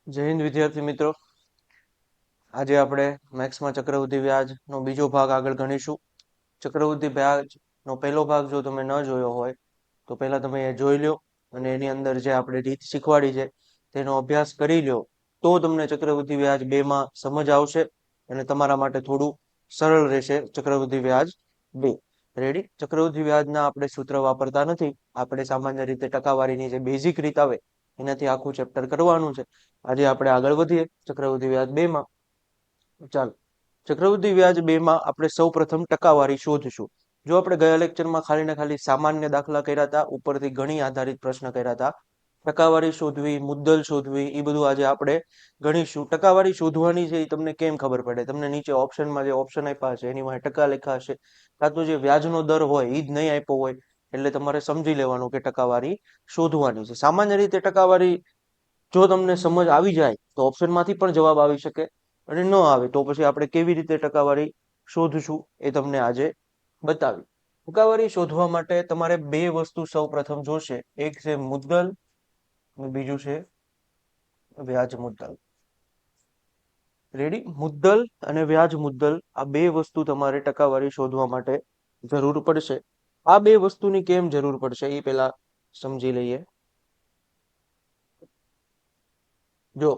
જય હિન્દ વિદ્યાર્થી મિત્રો. આજે આપણે મેથ્સમાં ચક્રવૃદ્ધિ વ્યાજનો બીજો ભાગ આગળ ગણીશું. ચક્રવૃદ્ધિ વ્યાજનો પહેલો ભાગ જો તમે ન જોયો હોય તો પહેલા તમે એ જોઈ લો અને એની અંદર જે આપણે રીત શીખવાડી છે તેનો અભ્યાસ કરી લો, તો તમને ચક્રવૃદ્ધિ વ્યાજ 2 માં સમજ આવશે અને તમારા માટે થોડું સરળ રહેશે. ચક્રવૃદ્ધિ વ્યાજ 2 રેડી. ચક્રવૃદ્ધિ વ્યાજના આપણે સૂત્ર વાપરતા નથી. આપણે સામાન્ય રીતે ટકાવારીની જે બેઝિક રીત આવે એનાથી આખું ચેપ્ટર કરવાનું છે. આજે આપણે આગળ વધીએ ચક્રવૃદ્ધિ વ્યાજ 2 માં. ચાલો, ચક્રવૃદ્ધિ વ્યાજ 2 માં આપણે સૌ પ્રથમ ટકાવારી શોધશું. જો આપણે ગયા લેક્ચરમાં ખાલી ને ખાલી સામાન્ય દાખલા કર્યા હતા, ઉપરથી ગણી આધારિત પ્રશ્ન કર્યા હતા. ટકાવારી શોધવી, મુદ્દલ શોધવી, એ બધું આજે આપણે ગણીશું. ટકાવારી શોધવાની છે એ તમને કેમ ખબર પડે? તમને નીચે ઓપ્શનમાં જે ઓપ્શન આપ્યા છે એની માં ટકા લખ્યા હશે, કાં તો જે વ્યાજનો દર હોય એ જ નહીં આપ્યો હોય, એટલે તમારે સમજી લેવાનું કે ટકાવારી શોધવાની છે. સામાન્ય રીતે ટકાવારી જો તમને સમજ આવી જાય તો ઓપ્શનમાંથી પણ જવાબ આવી શકે, અને ન આવે તો પછી આપણે કેવી રીતે ટકાવારી શોધશું એ તમને આજે બતાવી. ટકાવારી શોધવા માટે તમારે બે વસ્તુ સૌ પ્રથમ જોશે. એક છે મુદ્દલ અને બીજું છે વ્યાજ મુદ્દલ. રેડી. મુદ્દલ અને વ્યાજ મુદ્દલ, આ બે વસ્તુ તમારે ટકાવારી શોધવા માટે જરૂર પડશે. આ બે વસ્તુની કેમ જરૂર પડશે એ પહેલા સમજી લઈએ. જો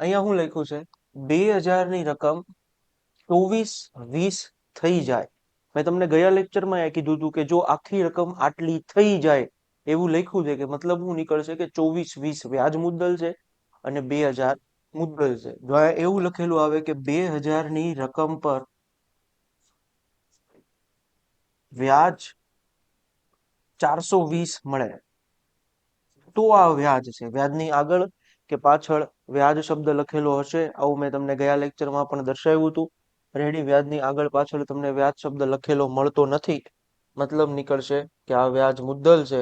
અહીંયા હું લખ્યું છે, 2000 ની રકમ 24-20 થઈ જાય. મેં તમને ગયા લેક્ચરમાં એ કીધું હતું કે જો આખી રકમ આટલી થઈ જાય એવું લખ્યું છે, કે મતલબ શું નીકળશે કે 24-20 વ્યાજ મુદ્દલ છે અને 2000 મુદ્દલ છે. જો એવું લખેલું આવે કે 2000 ની રકમ પર વ્યાજ 420 મળે, તો આ વ્યાજ છે. વ્યાજની આગળ કે પાછળ વ્યાજ શબ્દ લખેલો હશે, આવું મેં તમને ગયા લેક્ચરમાં પણ દર્શાવ્યું હતું. રેડી. વ્યાજની આગળ પાછળ તમને વ્યાજ શબ્દ લખેલો મળતો નથી, મતલબ નીકળશે કે આ વ્યાજ મુદ્દલ છે.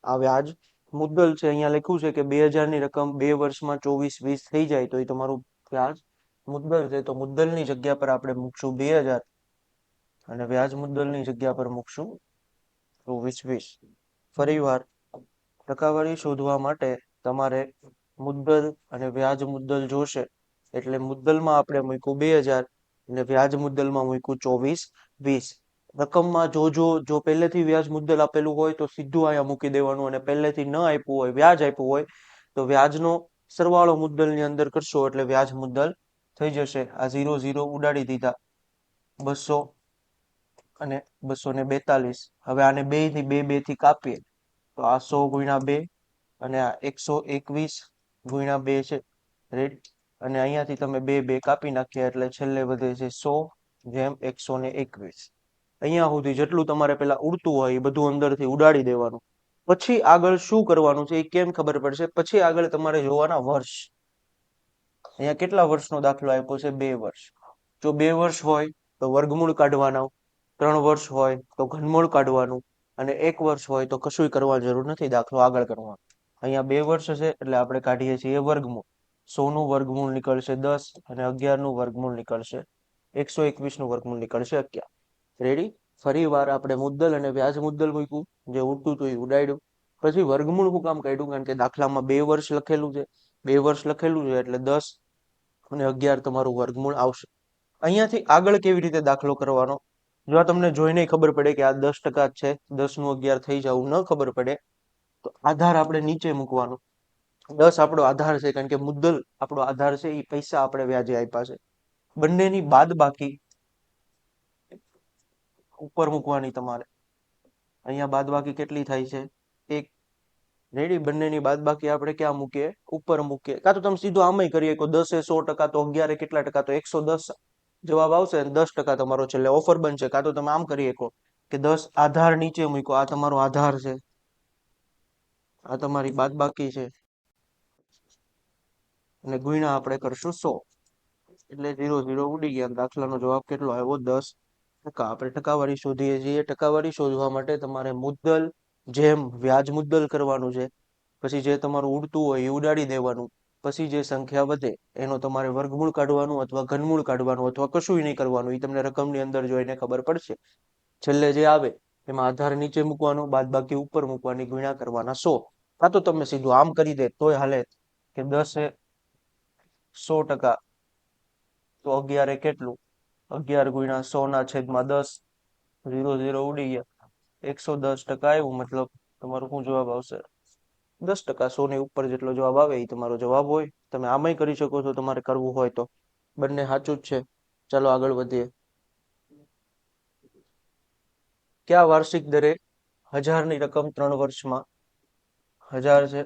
આ વ્યાજ મુદ્દલ છે. અહીંયા લખ્યું છે કે 2000 ની રકમ 2 વર્ષમાં 24-20 થઈ જાય તો એ તમારું વ્યાજ મુદ્દલ છે. તો મુદ્દલની જગ્યા પર આપણે મૂકશું 2000 અને વ્યાજ મુદ્દલની જગ્યા પર મૂકશું 24-20. ફરીવાર ટકાવારી શોધવા માટે તમારે મુદ્દલ અને વ્યાજ મુદ્દલ જોશે, એટલે મુદ્દલમાં આપણે મૂક્યું 2000 અને વ્યાજ મુદ્દલમાં મૂક્યું 24-20. રકમમાં જો પહેલેથી વ્યાજ મુદ્દલ આપેલું હોય તો સીધું અહીંયા મૂકી દેવાનું, અને પહેલેથી ન આપ્યું હોય, વ્યાજ આપ્યું હોય તો વ્યાજનો સરવાળો મુદ્દલની અંદર કરશો એટલે વ્યાજ મુદ્દલ થઈ જશે. આ 0 ઉડાડી દીધા, 200 અને 242. હવે આને બે થી બે થી કાપીએ તો આ 100 ગુણ્યા 2 અને આ 121 ગુણ્યા 2 છે. રેડી. અને અહીંયાથી તમે બે કાપી નાખ્યા એટલે છેલ્લે વધે છે 100 જેમ 121. અહીંયા સુધી જેટલું તમારે પેલા ઉડતું હોય એ બધું અંદરથી ઉડાડી દેવાનું. પછી આગળ શું કરવાનું છે એ કેમ ખબર પડશે? પછી આગળ તમારે જોવાના વર્ષ. અહીંયા કેટલા વર્ષનો દાખલો આપ્યો છે? 2 વર્ષ. જો 2 વર્ષ હોય તો વર્ગમૂળ કાઢવાના, 3 વર્ષ હોય તો ઘનમૂળ કાઢવાનું, અને 1 વર્ષ હોય તો કશું કરવાની જરૂર નથી, દાખલો આગળ કરવાનો. અહીંયા 2 વર્ષ છે એટલે આપણે કાઢીએ છીએ વર્ગમૂળ. 100 નું વર્ગમૂળ નીકળશે 10 અને 11 નું વર્ગમૂળ નીકળશે 121 નું વર્ગમૂળ નીકળશે 11. રેડી. ફરી વાર આપણે મુદ્દલ અને વ્યાજ મુદ્દલ મૂક્યું, જે ઉડતું હતું એ ઉડાડ્યું. પછી વર્ગમૂળ હું કામ કાઢ્યું? કારણ કે દાખલામાં 2 વર્ષ લખેલું છે. 2 વર્ષ લખેલું છે એટલે 10 અને 11 તમારું વર્ગમૂળ આવશે. અહીંયાથી આગળ કેવી રીતે દાખલો કરવાનો? જો આ તમને જોઈને ખબર પડે કે આ 10% જ છે, 10 નું 11 થઈ જવું ન ખબર પડે તો આધાર આપણે નીચે મૂકવાનો. 10 આપણો આધાર છે, કારણ કે મુદ્દલ આપણો આધાર છે, એ પૈસા આપણે વ્યાજે આપ્યા છે. બંનેની બાદ બાકી ઉપર મૂકવાની તમારે. અહીંયા બાદ બાકી કેટલી થાય છે? 1. રેડી. બંનેની બાદ બાકી આપણે ક્યાં મૂકીએ? ઉપર મૂકીએ. કાં તો તમે સીધું આમાંય કરીએ કે 10 એ 100%, તો 11 એ કેટલા ટકા? તો 110 જવાબ આવશે, અને 10% તમારો છેલ્લે ઓફર બનશે. કાં તો તમે આમ કરી શકો કે 10 આધાર નીચે મૂકો, આ તમારો આધાર છે, આ તમારી બાદ બાકી છે, અને ગુણ્યા આપણે કરશું 100 એટલે 0 ઉડી ગયા. દાખલાનો જવાબ કેટલો આવ્યો? 10%. આપણે ટકાવારી શોધીએ છીએ. ટકાવારી શોધવા માટે તમારે મુદ્દલ જેમ વ્યાજ મુદ્દલ કરવાનું છે, પછી જે તમારું ઉડતું હોય એ ઉડાડી દેવાનું, પછી જે સંખ્યા વધે એનો તમારે વર્ગમૂળ કાઢવાનું અથવા ઘનમૂળ કાઢવાનું, અથવા કશું નહીં કરવાનું. એ તમને રકમની અંદર જોઈને ખબર પડશે. છેલ્લે જે આવે એમાં આધાર નીચે મૂકવાનો, બાદ બાકી ઉપર મૂકવાની, ગુણ્યા કરવાના 100. આ તો તમે સીધું આમ કરી દે તોય હાલે કે 10 એ 100%, તો 11 એ કેટલું? 11 ગુણ્યા 100 ના છેદમાં 10. 0 0 ઉડી ગયા. 110% આવ્યું, મતલબ તમારો શું જવાબ આવશે? 10%. 100 ની ઉપર જેટલો જવાબ આવે એ તમારો જવાબ હોય. તમે આમાંય કરી શકો છો તમારે કરવું હોય તો. બંને સાચું જ છે. ચાલો આગળ વધીએ. કયા વાર્ષિક દરે 1000 ની રકમ 3 વર્ષમાં 1000 છે,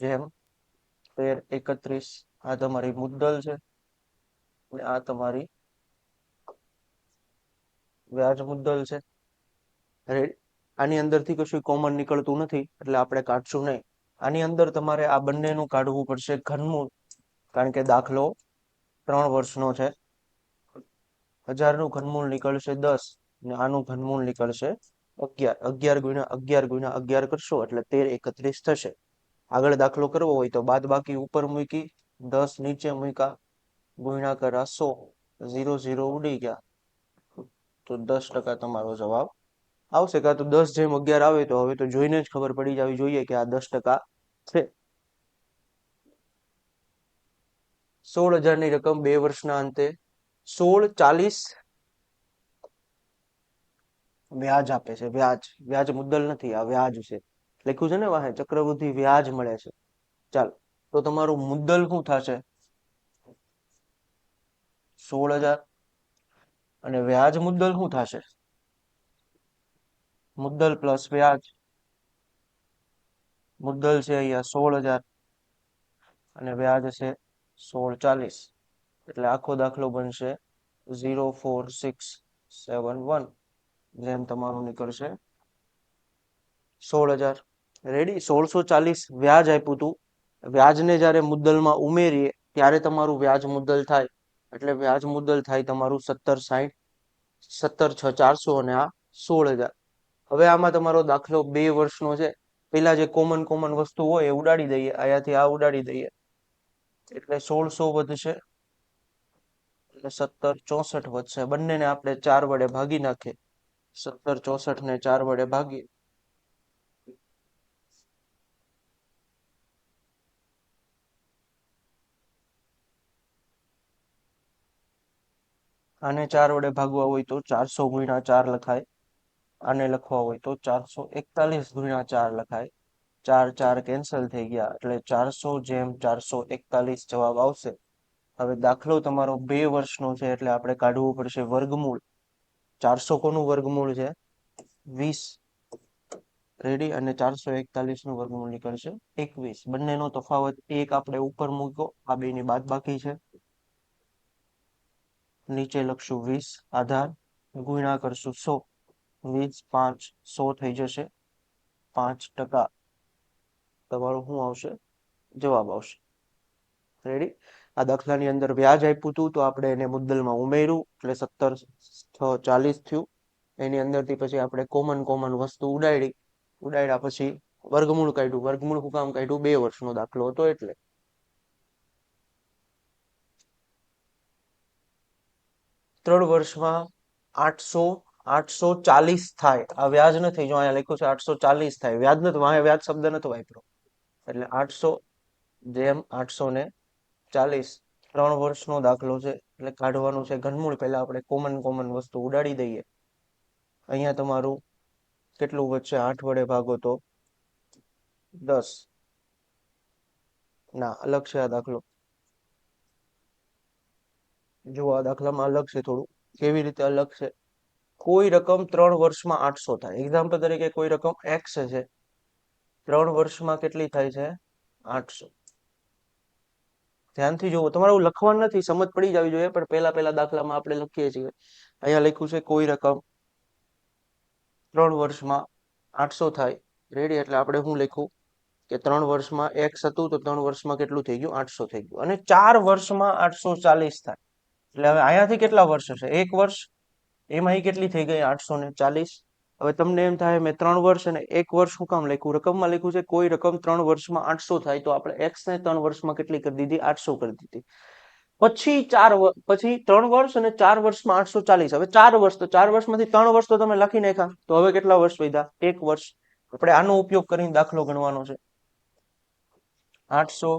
જેમ 13 31, આ તમારી મુદ્દલ છે અને આ તમારી વ્યાજ મુદ્દલ છે. આની અંદરથી કશું કોમન નીકળતું નથી એટલે આપણે કાઢશું નહીં. આની અંદર તમારે આ બંનેનું કાઢવું પડશે ઘનમૂળ, કારણ કે દાખલો 3 વર્ષનો છે. 1000 નું ઘનમૂળ નીકળશે 10 અને આનું ઘનમૂળ નીકળશે 11. 11 ગુણ્યા 11 ગુણ્યા 11 કરશો એટલે 13 31 થશે. આગળ દાખલો કરવો હોય તો બાદ બાકી ઉપર મૂકી, 10 નીચે મૂક્યા, ગુણ્યા કર્યા 100. 0 0 ઉડી ગયા, તો 10% તમારો જવાબ આવશે. કાં તો 10 જેમ 11 આવે તો હવે તો જોઈને જ ખબર પડી જવી જોઈએ કે આ 10% છે. 16,000 ની રકમ 2 વર્ષના અંતે 1640 વ્યાજ આપે છે. વ્યાજ, વ્યાજ મુદ્દલ નથી, આ વ્યાજ છે. લખ્યું છે ને વાહે ચક્રવૃદ્ધિ વ્યાજ મળે છે. ચાલો, તો તમારું મુદ્દલ શું થશે? 16,000 અને વ્યાજ મુદ્દલ શું થશે? મુદ્દલ પ્લસ વ્યાજ. મુદ્દલ છે અહીંયા 16,000 અને વ્યાજ છે 1640, એટલે આખો દાખલો બનશે 04671, જેમ તમારું નીકળશે 16,000. રેડી. 1640 વ્યાજ આપ્યું હતું. વ્યાજને જ્યારે મુદ્દલમાં ઉમેરીએ ત્યારે તમારું વ્યાજ મુદ્દલ થાય, એટલે વ્યાજ મુદ્દલ થાય તમારું 1760, 17,600 અને આ 16,000. હવે આમાં તમારો દાખલો 2 વર્ષનો છે. પેલા જે કોમન કોમન વસ્તુ હોય એ ઉડાડી દઈએ, અહીંયાથી આ ઉડાડી દઈએ એટલે 1600 વધશે, એટલે 1764 વધશે. બંનેને આપણે 4 વડે ભાગી નાખીએ. 1764 ને 4 વડે ભાગીએ આને 4 વડે ભાગવા હોય તો 400 ગુણ્યા 4 લખાય. આને લખવા હોય તો 441 ગુણ્યા 4 લખાય. 4 4 કેન્સલ થઈ ગયા એટલે 400 જેમ 441 જવાબ આવશે. હવે દાખલો તમારો 2 વર્ષનો છે એટલે આપણે કાઢવું પડશે વર્ગમૂળ. 400 કોનું વર્ગમૂળ છે? 20. રેડી. અને 441 નું વર્ગમૂળ નીકળશે 21. બંનેનો તફાવત 1 આપણે ઉપર મૂકો, આ બેની બાદબાકી છે. નીચે લખશું 20 આધાર, ગુણ્યા કરશું 100. 20 5 100 થઈ જશે. 5% તમારું શું આવશે? જવાબ આવશે. રેડી. આ દાખલાની અંદર વ્યાજ આપ્યું હતું તો આપણે એને મુદ્દલમાં ઉમેર્યું એટલે 17,640 થયું. એની અંદરથી પછી આપણે કોમન કોમન વસ્તુ ઉડાડ્યા પછી વર્ગમૂળ કાઢ્યું. વર્ગમૂળ શું કામ કાઢ્યું? 2 વર્ષનો દાખલો હતો એટલે. 3 વર્ષમાં 840 થાય. આ વ્યાજ નથી, જો અહીંયા લખ્યું છે 840 થાય, વ્યાજ નથી, વાંહે વ્યાજ શબ્દ નથી વાપર્યો. એટલે 800 જેમ 840. 3 વર્ષનો દાખલો છે એટલે કાઢવાનું છે ઘનમૂળ. પહેલા આપણે કોમન કોમન વસ્તુ ઉડાડી દઈએ. અહીંયા તમારું કેટલું વધશે? 8 વડે ભાગો તો 10. ના, અલગ છે આ દાખલો. જો આ દાખલામાં અલગ છે થોડું. કેવી રીતે અલગ છે? કોઈ રકમ 3 વર્ષમાં 800 થાય. એક્ઝામ્પલ તરીકે કોઈ રકમ એક્સ છે, 3 વર્ષમાં કેટલી થાય છે? 800. ધ્યાનથી જોવો, તમારે એવું લખવાનું નથી, સમજ પડી જવી જોઈએ, પણ પહેલા દાખલામાં આપણે લખીએ છીએ. અહીંયા લખ્યું છે કોઈ રકમ 3 વર્ષમાં 800 થાય. રેડી. એટલે આપણે શું લખ્યું કે 3 વર્ષમાં એક્સ હતું તો 3 વર્ષમાં કેટલું થઈ ગયું? 800 થઈ ગયું. અને 4 વર્ષમાં 840 થાય. એટલે હવે અહીંયાથી કેટલા વર્ષ હશે? 1 વર્ષ. એમાં કેટલી થઈ ગઈ? 840. હવે તમને એમ થાય મેં 3 વર્ષ અને 1 વર્ષ શું કામ લખ્યું? રકમમાં લખ્યું છે કોઈ રકમ 3 વર્ષમાં 800 થાય, તો આપણે એક્સ ને 3 વર્ષમાં કેટલી કરી દીધી? 800 કરી દીધી. પછી પછી 3 વર્ષ અને 4 વર્ષમાં 840. હવે 4 વર્ષ, તો 4 વર્ષમાંથી 3 વર્ષ તો તમે લખી નાખ્યા, તો હવે કેટલા વર્ષ વધ્યા? 1 વર્ષ. આપણે આનો ઉપયોગ કરીને દાખલો ગણવાનો છે. 800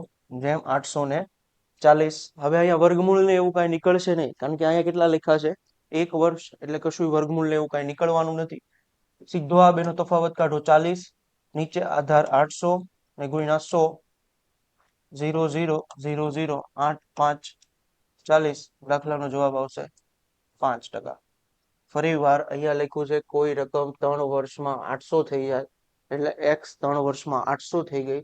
જેમ 840. હવે અહીંયા વર્ગમૂળ ને એવું કઈ નીકળશે નહીં, કારણ કે અહીંયા કેટલા લખ્યા છે? 1 વર્ષ, એટલે કશું વર્ગમૂળ ને એવું કઈ નીકળવાનું નથી. સીધો આ બેનો તફાવત કાઢો. 40 નીચે આધાર 800 ને ગુણ્યા 100. 0 0 0 0 8 5 40. દાખલાનો જવાબ આવશે 5%. ફરી વાર અહીંયા લખ્યું છે કોઈ રકમ 3 વર્ષમાં 800 થઈ જાય, એટલે x 3 વર્ષમાં 800 થઈ ગઈ.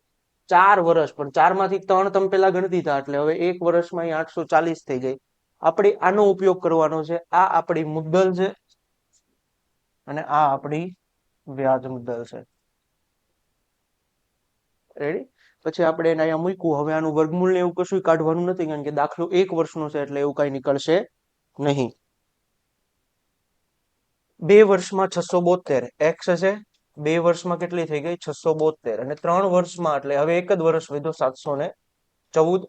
4 વર્ષ, પણ 4 માંથી 3 તમે પેલા ગણતી હતા, એટલે હવે 1 વર્ષમાં 840 થઈ ગઈ. આપણે આનો ઉપયોગ કરવાનો છે. આ આપણી મુદ્દલ છે અને આ આપણી વ્યાજ મુદ્દલ છે. રેડી? પછી આપણે એને અહીંયા મૂક્યું. હવે આનું વર્ગમૂળ ને એવું કશું કાઢવાનું નથી, કારણ કે દાખલો 1 વર્ષનો છે, એટલે એવું કઈ નીકળશે નહીં. 2 વર્ષમાં 672 x છે. 2 વર્ષમાં કેટલી થઈ ગઈ? 672. અને 3 વર્ષમાં, એટલે હવે એક જ વર્ષ વધ્યો, 714.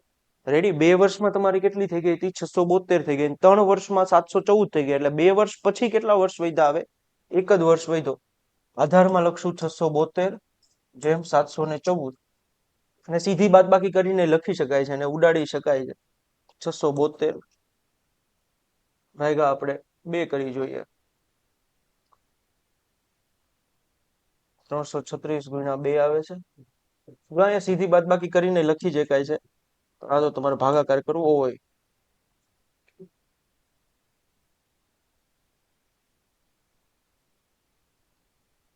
રેડી? 2 વર્ષમાં તમારી કેટલી થઈ ગઈ હતી? 672 થઈ ગઈ. 3 વર્ષમાં 714 થઈ ગઈ. એટલે 2 વર્ષ પછી કેટલા વર્ષ વધ્યા? હવે એક જ વર્ષ વધ્યો. આધારમાં લખશું 672 જેમ 714. અને સીધી બાદબાકી કરીને લખી શકાય છે અને ઉડાડી શકાય છે. 672 ભાગ્યા આપણે 2 કરી જોઈએ. 336 ગુણ્યા 2 આવે છે. અહીંયા સીધી બાદબાકી કરીને લખી શકાય છે. આ તો તમારે ભાગાકાર કરવો હોય.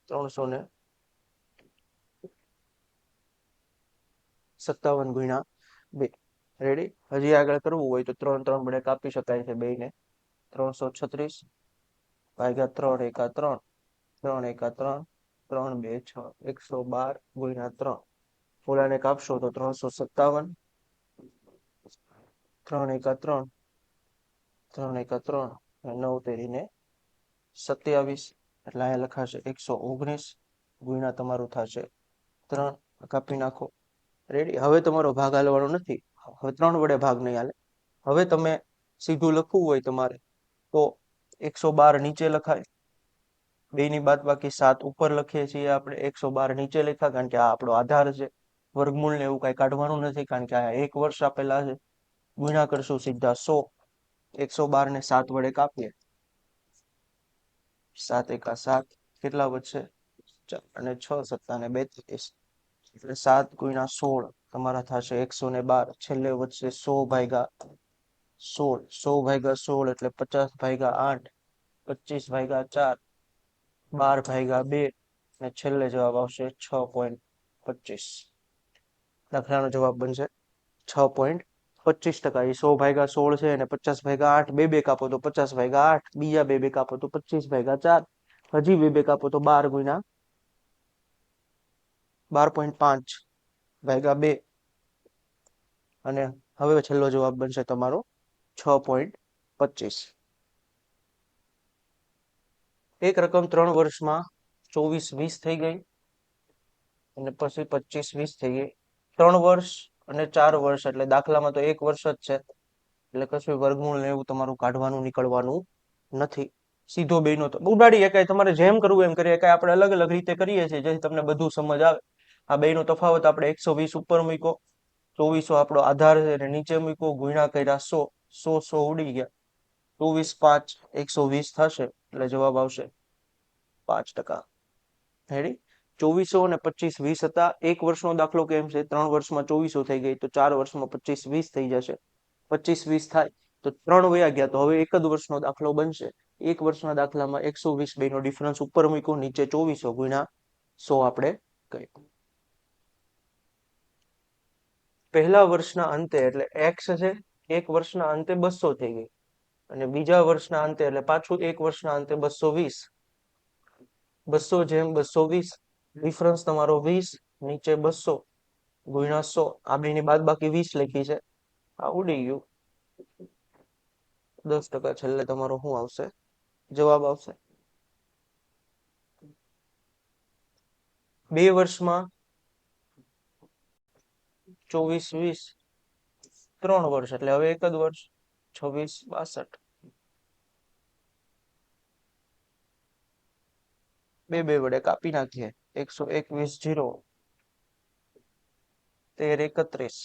357 ગુણ્યા 2. રેડી? હજી આગળ કરવું હોય તો 3 3 વડે કાપી શકાય છે બેયને. 336 ભાગ્યા 3 એકા 3, 3 એકા 3, 3 2 6, 112 ગુણ્યા 3. ઓલાને કાપશો તો 357. 3 એકા 3, 3 એકા 3, 9 તેરીને 27. એટલે અહીંયા લખાશે 119 ગુણ્યા તમારું થશે 3. કાપી નાખો. રેડી? હવે તમારો ભાગ હાલવાનો નથી. હવે 3 વડે ભાગ નહીં હાલે. હવે તમે સીધું લખવું હોય તમારે તો 112 નીચે લખાય. બેની બાદબાકી 7 ઉપર લખીએ છીએ આપણે. 112 નીચે લખ્યા, કારણ કે આ આપણો આધાર છે. વર્ગમૂળ ને એવું કઈ કાઢવાનું નથી, કારણ કે આ 1 વર્ષ આપેલા છે. ગુણ્યા કરશું સીધા 100. 112 ને 7 વડે કાપીએ. 7 એકા 7, કેટલા વધશે? અને 6 સત્તા ને 32. એટલે 7 ગુણ્યા 16 તમારા થશે 112. છેલ્લે વધશે 100 ભાગ્યા 16. 100 ભાગ્યા 16 એટલે 50 ભાગ્યા 8, 25 ભાગ્યા 4, 12 ભાગ્યા 2, અને છેલ્લે જવાબ આવશે 6.25. દાખલાનો જવાબ બનશે 6.25%. એ 100 ભાગ્યા 16 છે અને 50 ભાગ્યા 8. બે બે કાપો તો 50 ભાગ્યા 8. બીજા બે બે કાપો તો 25 ભાગ્યા 4. હજી બે બે કાપો તો 12 ગુણ્યા 12.5 ભાગ્યા 2. અને હવે છેલ્લો જવાબ બનશે તમારો 6.25. એક રકમ 3 વર્ષમાં 24 20 થઈ ગઈ અને પછી 25 20 થઈ ગઈ. 3 વર્ષ અને 4 વર્ષ, એટલે દાખલામાં તો 1 વર્ષ જ છે, એટલે કશું વર્ગમૂળ ને એવું તમારું કાઢવાનું નીકળવાનું નથી. સીધો બેનો તો ઉડાડી એકાય, તમારે જેમ કરવું એમ કરીએ. એકાય આપણે અલગ અલગ રીતે કરીએ છીએ, જેથી તમને બધું સમજ આવે. આ બેનો તફાવત આપણે 120 ઉપર મૂક્યો. 2400 આપણો આધાર છે અને નીચે મૂક્યો. ગુણ્યા કર્યા 100. 100 100 ઉડી ગયા. 24 5 120 થશે, એટલે જવાબ આવશે 5%. રેડી? 2400 અને 25 20 હતા. 1 વર્ષનો દાખલો કેમ છે? 3 વર્ષમાં 2400 થઈ ગઈ, તો 4 વર્ષમાં 25 20 થઈ જશે. 25 20 થાય તો 3 વયા ગયા, તો હવે એક જ વર્ષનો દાખલો બનશે. 1 વર્ષના દાખલામાં 120 બેનો ડિફરન્સ ઉપર મૂક્યો, નીચે 2400 ગુણ્યા 100 આપણે કહ્યું. પહેલા વર્ષના અંતે, એટલે x છે, 1 વર્ષના અંતે 200 થઈ ગઈ, અને બીજા વર્ષના અંતે, એટલે પાછું 1 વર્ષના અંતે 220. 200 જેમ 220. ડિફરન્સ તમારો 20, નીચે 200 ગુણ્યા 100. આ બેની બાદબાકી 20 લખી છે, આ ઉડી ગયું. 10%. છેલ્લે તમારો શું આવશે? જવાબ આવશે 2 વર્ષમાં 24 20. 3 વર્ષ એટલે હવે એક જ વર્ષ 26 62 બે વડે કાપી નાખીએ 121 0 13 31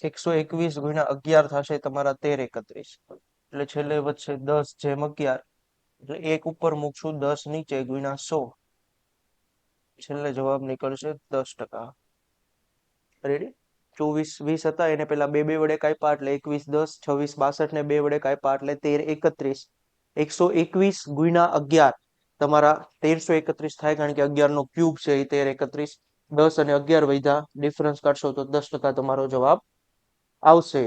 121 ગુણ્યા 11 થશે તમારા 13 31 એટલે છેલ્લે વધશે 10 જેમ 11 એટલે એક ઉપર મૂકશું 10 નીચે ગુણ્યા 100 છેલ્લે જવાબ નીકળશે 10%. રેડી 24 20 હતા એને પેલા બે વડે કાપ્યા એટલે 21 10 26 62 ને બે વડે કાપ્યા એટલે 13 31 121 ગુણ્યા 11 તમારા 1331 થાય કારણ કે 11 નો ક્યુબ છે એ 13 31 10 અને 11 વધ્યા ડિફરન્સ કાઢશો તો 10% તમારો જવાબ આવશે.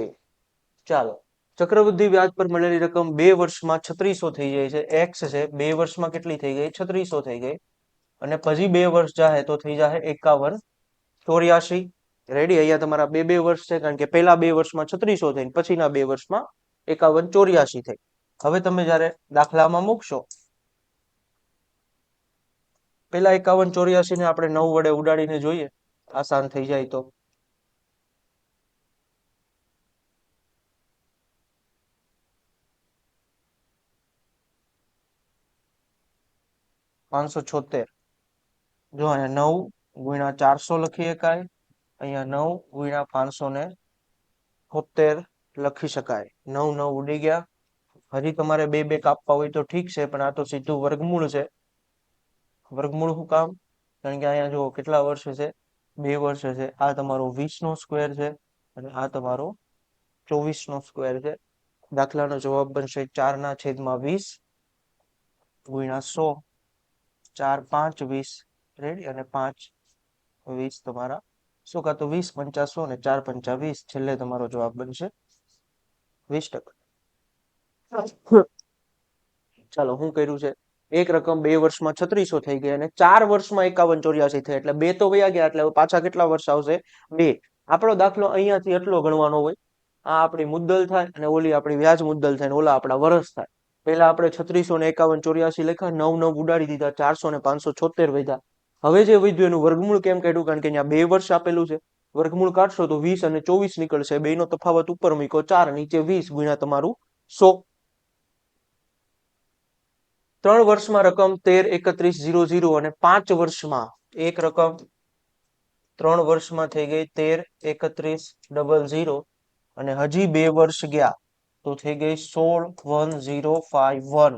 ચાલો ચક્રવૃદ્ધિ વ્યાજ પર મળેલી રકમ 2 વર્ષમાં 3600 થઈ જાય છે. એક્સ છે 2 વર્ષમાં કેટલી થઈ ગઈ 3600 થઈ ગઈ અને પછી 2 વર્ષ જાય તો થઈ જાય 51 84. રેડી અહીંયા તમારા બે વર્ષ છે કારણ કે પહેલા 2 વર્ષમાં 3600 થઈ પછીના 2 વર્ષમાં 51 84 થઈ. હવે તમે જ્યારે દાખલામાં મૂકશો પેલા 51 84 ને આપણે 9 વડે ઉડાડીને જોઈએ આસાન થઈ જાય તો 576 જો અહીંયા 9 ગુણ્યા 400 લખી શકાય અહીંયા 9 ગુણ્યા 573 લખી શકાય 9 9 ઉડી ગયા હજી તમારે બે કાપવા હોય તો ઠીક છે પણ આ તો સીધું વર્ગમૂળ છે. વર્ગમૂળ શું કામ કારણ કે અહીંયા જો કેટલા વર્ષ છે 2 વર્ષ છે આ તમારો 20 નો સ્ક્વેર છે અને આ તમારો 24 નો સ્ક્વેર છે. દાખલાનો જવાબ બનશે 4/20 ગુણ્યા 100 4 5 20 રેડી અને 5 20 તમારા શું કાં તો 20 5 100 ને 4 5 20 છેલ્લે તમારો જવાબ બનશે 20%. ચાલો હું કર્યું છે એક રકમ 2 વર્ષમાં 3600 થઈ ગઈ અને 4 વર્ષમાં 51 84 થઈ એટલે બે તો વયા ગયા એટલે પાછા કેટલા વર્ષ આવશે 2. આપણો દાખલો અહીંયાથી એટલો ગણવાનો હોય આ આપણી મુદ્દલ થાય અને ઓલી આપણી વ્યાજ મુદ્દલ થાય અને ઓલા આપણા વર્ષ થાય. પહેલા આપણે 3600 ને 51 84 લખ્યા 9 9 ઉડાડી દીધા 400 ને 576 વધ્યા. હવે જે વધ્યું એનું વર્ગમૂળ કેમ કાઢ્યું કારણ કે અહીંયા 2 વર્ષ આપેલું છે વર્ગમૂળ કાઢશો તો 20 અને 24 નીકળશે બેનો તફાવત ઉપર મૂક્યો 4 નીચે 20 ગુણ્યા તમારું 100. 3 વર્ષમાં રકમ 13 31 00 અને 5 વર્ષમાં એક રકમ 3 વર્ષમાં થઈ ગઈ 13 31 00 અને હજી 2 વર્ષ ગયા તો થઈ ગઈ 16 1051.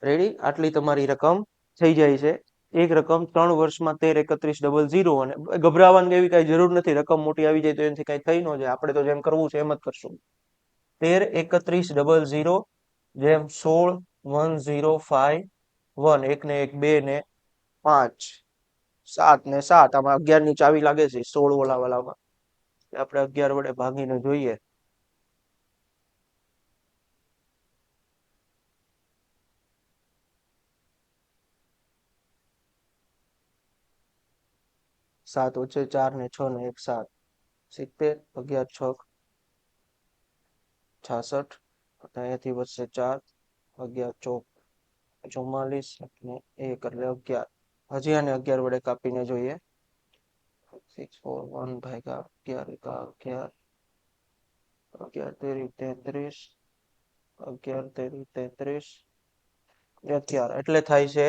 રેડી આટલી તમારી રકમ થઈ જાય છે. એક રકમ 3 વર્ષમાં 13 31 00 અને ગભરાવાની એવી કઈ જરૂર નથી રકમ મોટી આવી જાય તો એનાથી કઈ થઈ ન જાય આપણે તો જેમ કરવું છે એમ જ કરશું 13 31 00 જેમ 16 1051 1 ને 1 2 ને 5 7 ને 7 આમાં 11 ની ચાવી લાગે છે 16 વાળામાં આપણે 11 વડે ભાગીને જોઈએ 7 ઓછે 4 ને 6 ને 1 7 70 11 6 66 અહીંયાથી વધશે 4 11 4 44 ને 1 એટલે 11 હજી આને 11 વડે કાપીને જોઈએ 641 ભાગ્યા 11 11 તેરી 33 11 તેરી 33 11 એટલે થાય છે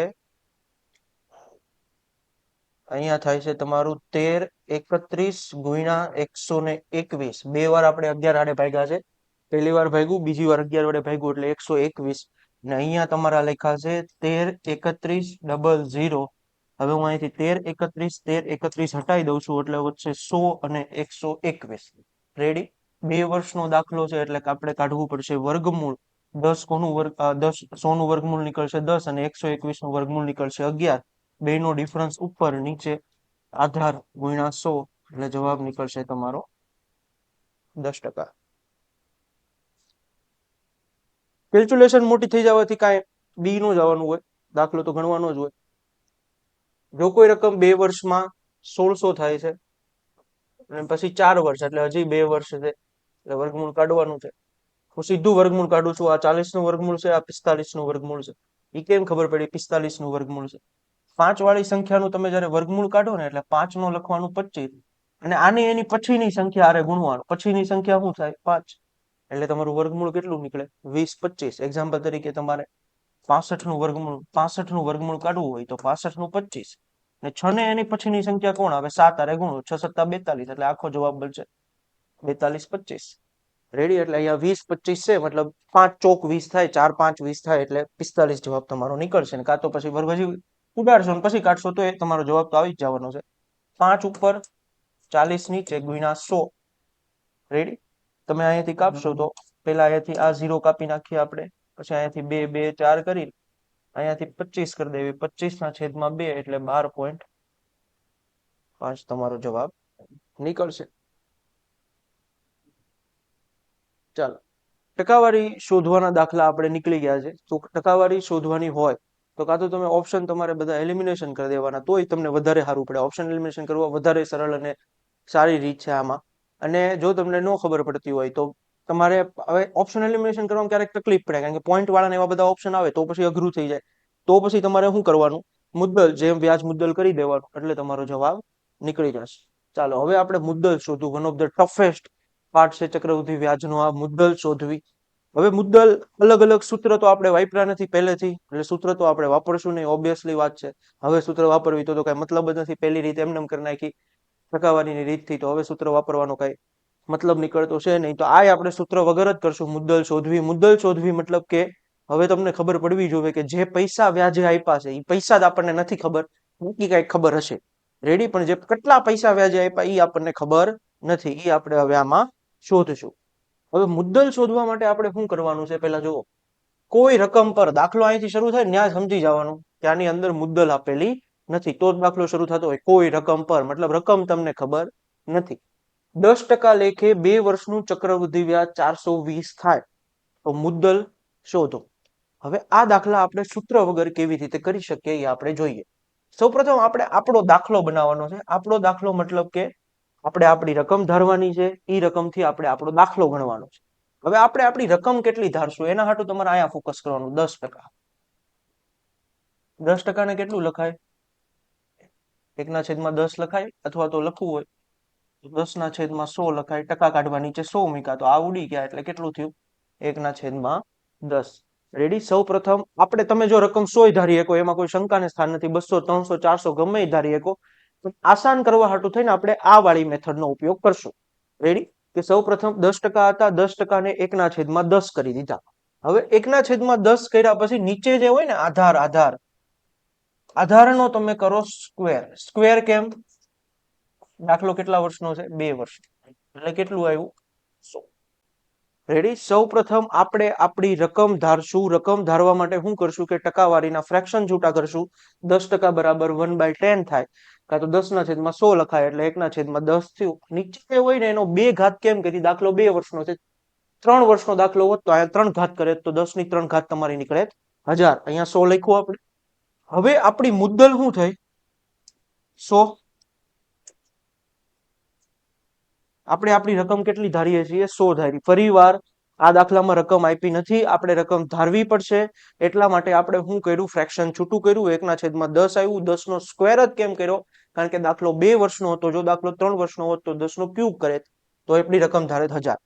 અહીંયા થાય છે તમારું 13 31 ગુણ્યા 121 બે વાર આપણે 11 આડે ભાગ્યા છે પહેલી વાર ભાગ્યું બીજી વાર 11 વડે ભાગ્યું એટલે 121 ને અહીંયા તમારા લખ્યા છે 13 31 00 હવે હું અહીંથી 13 31 હટાવી દઉં છું એટલે વચ્ચે 100 અને 121 રેડી 2 વર્ષનો દાખલો છે એટલે આપણે કાઢવું પડશે વર્ગમૂળ 10 કોનું વર્ગ 10 100 નું વર્ગમૂળ નીકળશે 10 અને 121 નું વર્ગમૂળ નીકળશે 11 બેનો ડિફરન્સ ઉપર નીચે આધાર ગુણ્યા 100 એટલે જવાબ નીકળશે તમારો 10%. કેલ્ક્યુલેશન મોટી થઈ જવાથી કાંઈ બી નો જવાનું હોય દાખલો તો ગણવાનો જ હોય. જો કોઈ રકમ 2 વર્ષમાં 1600 થાય છે અને પછી 4 વર્ષ એટલે હજી 2 વર્ષ છે એટલે વર્ગમૂળ કાઢવાનું છે હું સીધું વર્ગમૂળ કાઢું છું આ 40 નું વર્ગમૂળ છે આ 45 નું વર્ગમૂળ છે એ કેમ ખબર પડી 45 નું વર્ગમૂળ છે 5 વાળી સંખ્યાનું તમે જ્યારે વર્ગમૂળ કાઢો ને એટલે 5 નો લખવાનું 25 અને આની એની પછીની સંખ્યા હારે ગુણવાનું. પછીની સંખ્યા શું થાય? 5. એટલે તમારું વર્ગમૂળ કેટલું નીકળે? 20 25. એક્ઝામ્પલ તરીકે તમારે 65 નું વર્ગમૂળ કાઢવું હોય તો 65 નું 25. ને 6 ને એની પછીની સંખ્યા કોણ આવે? 7 હારે ગુણો. 6 સત્તા 42. એટલે આખો જવાબ બનશે 42 25. રેડી? એટલે અહીંયા 20 25 છે, મતલબ 5 ચોક 20 થાય, 4 5 20 થાય, એટલે 45 જવાબ તમારો નીકળશે. ને કાં તો પછી વર્ગ હજી ઉડાડશો ને પછી કાઢશો તો એ તમારો જવાબ તો આવી જ જવાનો છે. 5 ઉપર 40 નીચે ગુણ્યા 100. રેડી? તમે અહીંયાથી કાપશો તો પેલા અહીંયાથી આ 0 કાપી નાખીએ આપણે, પછી અહીંયાથી 2 2 4 કરી અહીંયાથી 25 કરી દેવી. 25/2 એટલે 12.5 તમારો જવાબ નીકળશે. ચાલો, ટકાવારી શોધવાના દાખલા આપણે નીકળી ગયા છે. તો ટકાવારી શોધવાની હોય તો કાં તો તમે ઓપ્શન તમારે બધા એલિમિનેશન કરી દેવાના, તોય તમને વધારે સારું પડે. ઓપ્શન એલિમિનેશન કરવા વધારે સરળ અને સારી રીત છે આમાં. અને જો તમને ન ખબર પડતી હોય તો તમારે હવે ઓપ્શન એલિમિનેશન કરવામાં ક્યારેક તકલીફ પડે, કારણ કે પોઈન્ટ વાળાને એવા બધા ઓપ્શન આવે તો પછી અઘરું થઈ જાય. તો પછી તમારે શું કરવાનું? મુદ્દલ, જેમ વ્યાજ મુદ્દલ કરી દેવાનું, એટલે તમારો જવાબ નીકળી જશે. ચાલો, હવે આપણે મુદ્દલ શોધવું. One of the toughest part છે ચક્રવૃદ્ધિ વ્યાજનો આ મુદ્દલ શોધવી. હવે મુદ્દલ અલગ અલગ સૂત્ર તો આપણે વાપર્યા નથી પહેલેથી, એટલે સૂત્ર તો આપણે વાપરશું નહીં, ઓબ્વિયસલી વાત છે. હવે સૂત્ર વાપરવી તો કઈ મતલબ જ નથી. પહેલી રીતે એમને કરી નાખી ટકાવારીની રીતથી, તો હવે સૂત્ર વાપરવાનો કઈ મતલબ નીકળતો છે નહીં. તો આ આપણે સૂત્ર વગર જ કરશું મુદ્દલ શોધવી. મુદ્દલ શોધવી મતલબ કે હવે તમને ખબર પડવી જોઈએ કે જે પૈસા વ્યાજે આપ્યા છે એ પૈસા જ આપણને નથી ખબર, બાકી કઈ ખબર હશે. રેડી? પણ જે કેટલા પૈસા વ્યાજે આપ્યા એ આપણને ખબર નથી. એ આપણે હવે આમાં શોધશું. હવે મુદ્દલ શોધવા માટે આપણે શું કરવાનું છે? પેલા જુઓ, કોઈ રકમ પર દાખલો અહીંથી શરૂ થાય ત્યાં સમજી જવાનું કે આની અંદર મુદ્દલ આપેલી નથી, તો જ દાખલો શરૂ થતો હોય. કોઈ રકમ પર મતલબ રકમ તમને ખબર નથી. 10% લેખે 2 વર્ષનું ચક્રવૃદ્ધિ વ્યાજ 420 થાય તો મુદ્દલ શોધો. હવે આ દાખલા આપણે સૂત્ર વગર કેવી રીતે કરી શકીએ એ આપણે જોઈએ. સૌપ્રથમ આપણે આપણો દાખલો બનાવવાનો છે. આપણો દાખલો મતલબ કે આપણે આપણી રકમ ધારવાની છે, એ રકમથી આપણે આપણો દાખલો ગણવાનો છે. હવે આપણે આપણી રકમ કેટલી ધારશું એના હાટુ તમારે અહીંયા ફોકસ કરવાનું. 10%. 10% ને કેટલું લખાય? 1/10 લખાય, અથવા તો લખવું હોય 10/100 લખાય. ટકા કાઢવા નીચે 100 મૂક્યા તો આ ઉડી ગયા, એટલે કેટલું થયું? 1/10. રેડી? સૌ પ્રથમ આપણે, તમે જો રકમ 100 ધારી શકો, એમાં કોઈ શંકાને સ્થાન નથી. 200 300 400 ગમે એ ધારી શકો. આસાન કરવા હાટુ થઈને આપણે આ વાળી મેથડનો ઉપયોગ કરશું. રેડી? કે સૌ પ્રથમ 10% હતા, 10% ને 1/10 કરી દીધા. હવે 1/10 કર્યા પછી નીચે જે હોય ને આધારનો તમે કરો સ્ક્વેર. સ્ક્વેર કેમ? દાખલો કેટલા વર્ષનો છે? 2 વર્ષ. એટલે કેટલું આવ્યું? 100. રેડી? સૌ પ્રથમ આપણે આપણી રકમ ધારશું. રકમ ધારવા માટે શું કરશું કે ટકાવારીના ફ્રેક્શન છૂટા કરશું. 10% બરાબર 1/10 થાય, કાં તો 10/100 લખાય, એટલે 1/10 થયું. નીચે હોય ને એનો 2 ઘાત કેમ કરી? દાખલો 2 વર્ષનો છે. 3 વર્ષનો દાખલો હોત તો અહીંયા 3 ઘાત કરે તો 10 ની 3 ઘાત તમારી નીકળે 1000. અહીંયા 100 લખ્યું આપણે. હવે આપણી મુદ્દલ શું થઈ? 100. આપણે આપણી રકમ કેટલી ધારીએ છીએ? 100 ધારી. ફરી વાર આ દાખલામાં રકમ આપી નથી, આપણે રકમ ધારવી પડશે. એટલા માટે આપણે શું કર્યું? ફ્રેક્શન છૂટું કર્યું. 1/10 આવ્યું. 10 નો સ્ક્વેર જ કેમ કર્યો? કારણ કે દાખલો 2 વર્ષનો હતો. જો દાખલો 3 વર્ષનો હોત તો 10 નો ક્યુબ કરે તો આપણી રકમ ધારે 1000.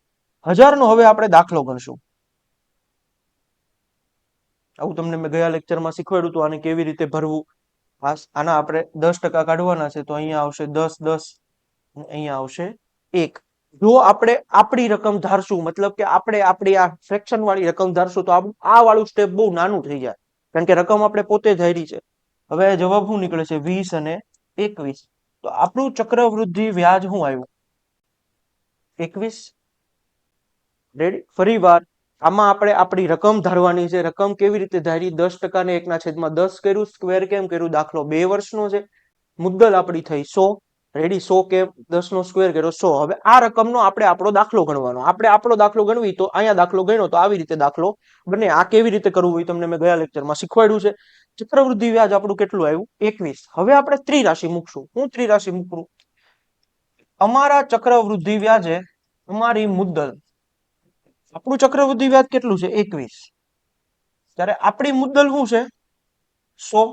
1000 નો હવે આપણે દાખલો ગણશું. આવું તમને મેં ગયા લેક્ચરમાં શીખવાડ્યું હતું, આને કેવી રીતે ભરવું. આના આપણે 10% કાઢવાના છે, તો અહીંયા આવશે 10 10, અહીંયા આવશે 1. જો આપણે આપણી રકમ ધારશું, મતલબ કે આપણે આપણી આ ફ્રેક્શન વાળી રકમ ધારશું, તો આ વાળું સ્ટેપ બહુ નાનું થઈ જાય, કારણ કે રકમ આપણે પોતે ધારી છે. હવે જવાબ શું નીકળે છે? 20 અને 21. તો આપણું ચક્રવૃદ્ધિ વ્યાજ શું આવ્યું? 21. રેડી? ફરી વાર આમાં આપણે આપણી રકમ ધારવાની છે. રકમ કેવી રીતે ધારી? 10% ને 1/10 કર્યું. સ્ક્વેર કેમ કર્યું? દાખલો 2 વર્ષનો છે. મુદ્દલ આપણી થઈ 100. રેડી? 100 કેમ? 10 નો સ્ક્વેર કર્યો 100. હવે આ રકમનો આપણે આપણો દાખલો ગણવાનો. આપણે આપણો દાખલો ગણવી તો અહીંયા દાખલો ગણ્યો તો આવી રીતે દાખલો બને. આ કેવી રીતે કરવું એ તમને મેં ગયા લેક્ચરમાં શીખવાડ્યું છે. ચક્રવૃદ્ધિ વ્યાજ આપણું કેટલું આવ્યું? 21. હવે આપણે ત્રિરાશિ મૂકશું. હું ત્રિરાશિ મૂકું? અમારા ચક્રવૃદ્ધિ વ્યાજે અમારી મુદ્દલ, આપણું ચક્રવૃદ્ધિ વ્યાજ કેટલું છે? 21. ત્યારે આપણી મુદ્દલ શું છે? 100.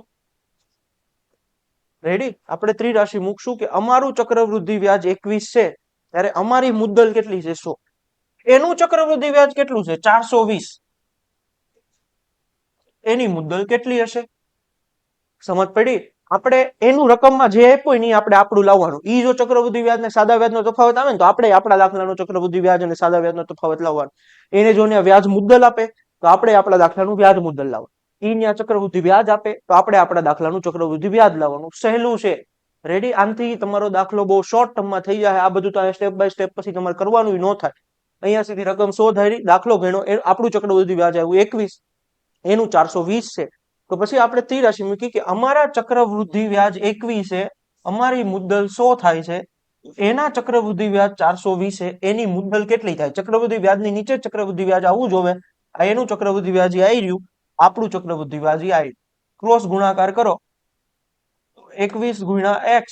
રેડી? આપણે ત્રિરાશિ મૂકશું કે અમારું ચક્રવૃદ્ધિ વ્યાજ 21 છે ત્યારે અમારી મુદ્દલ કેટલી છે 100. એનું ચક્રવૃદ્ધિ વ્યાજ કેટલું છે 420. એની મુદ્દલ કેટલી હશે? સમજ પડી? આપણે એનું રકમમાં જે આપ્યું ને આપણે આપણું લાવવાનું. ઈ જો ચક્રવૃદ્ધિ વ્યાજ ને સાદા વ્યાજનો તફાવત આવે ને તો આપણે આપણા દાખલાનો ચક્રવૃદ્ધિ વ્યાજ અને સાદા વ્યાજનો તફાવત લાવવાનો. એને જો વ્યાજ મુદ્દલ આપે તો આપણે આપણા દાખલાનું વ્યાજ મુદ્દલ લાવવાનું. ઈ ન્યા ચક્રવૃદ્ધિ વ્યાજ આપે તો આપણે આપણા દાખલાનું ચક્રવૃદ્ધિ વ્યાજ લાવવાનું. સહેલું છે. રેડી? આનથી તમારો દાખલો બહુ શોર્ટ ટર્મમાં થઈ જાય. આ બધું તો સ્ટેપ બાય સ્ટેપ પછી તમારે કરવાનું ન થાય. અહીંયા સુધી રકમ 100 ધારી, દાખલો ગણ્યો, આપણું ચક્રવૃદ્ધિ વ્યાજ આવ્યું 21, એનું 420 છે. તો પછી આપણે ત્રિરાશિ મૂકી કે અમારા ચક્રવૃદ્ધિ વ્યાજ 21 છે, અમારી મુદ્દલ 100 થાય છે, એના ચક્રવૃદ્ધિ વ્યાજ 420 છે, એની મુદ્દલ કેટલી થાય? ચક્રવૃદ્ધિ વ્યાજની નીચે ચક્રવૃદ્ધિ વ્યાજ આવવું જોવે. આ એનું ચક્રવૃદ્ધિ વ્યાજ આવી રહ્યું, આપણું ચક્રવૃદ્ધિ વ્યાજ આવી. ક્રોસ ગુણાકાર કરો. 21 ગુણ્યા x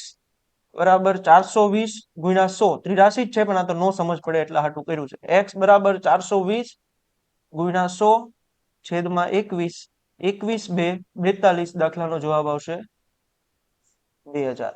બરાબર 420 ગુણ્યા 100. ત્રિરાશિ જ છે પણ આ તો નો સમજ પડે એટલા હાટું કર્યું છે. x બરાબર 420 ગુણ્યા 100 છેદમાં 21. 21 2 42. દાખલાનો જવાબ આવશે 2000.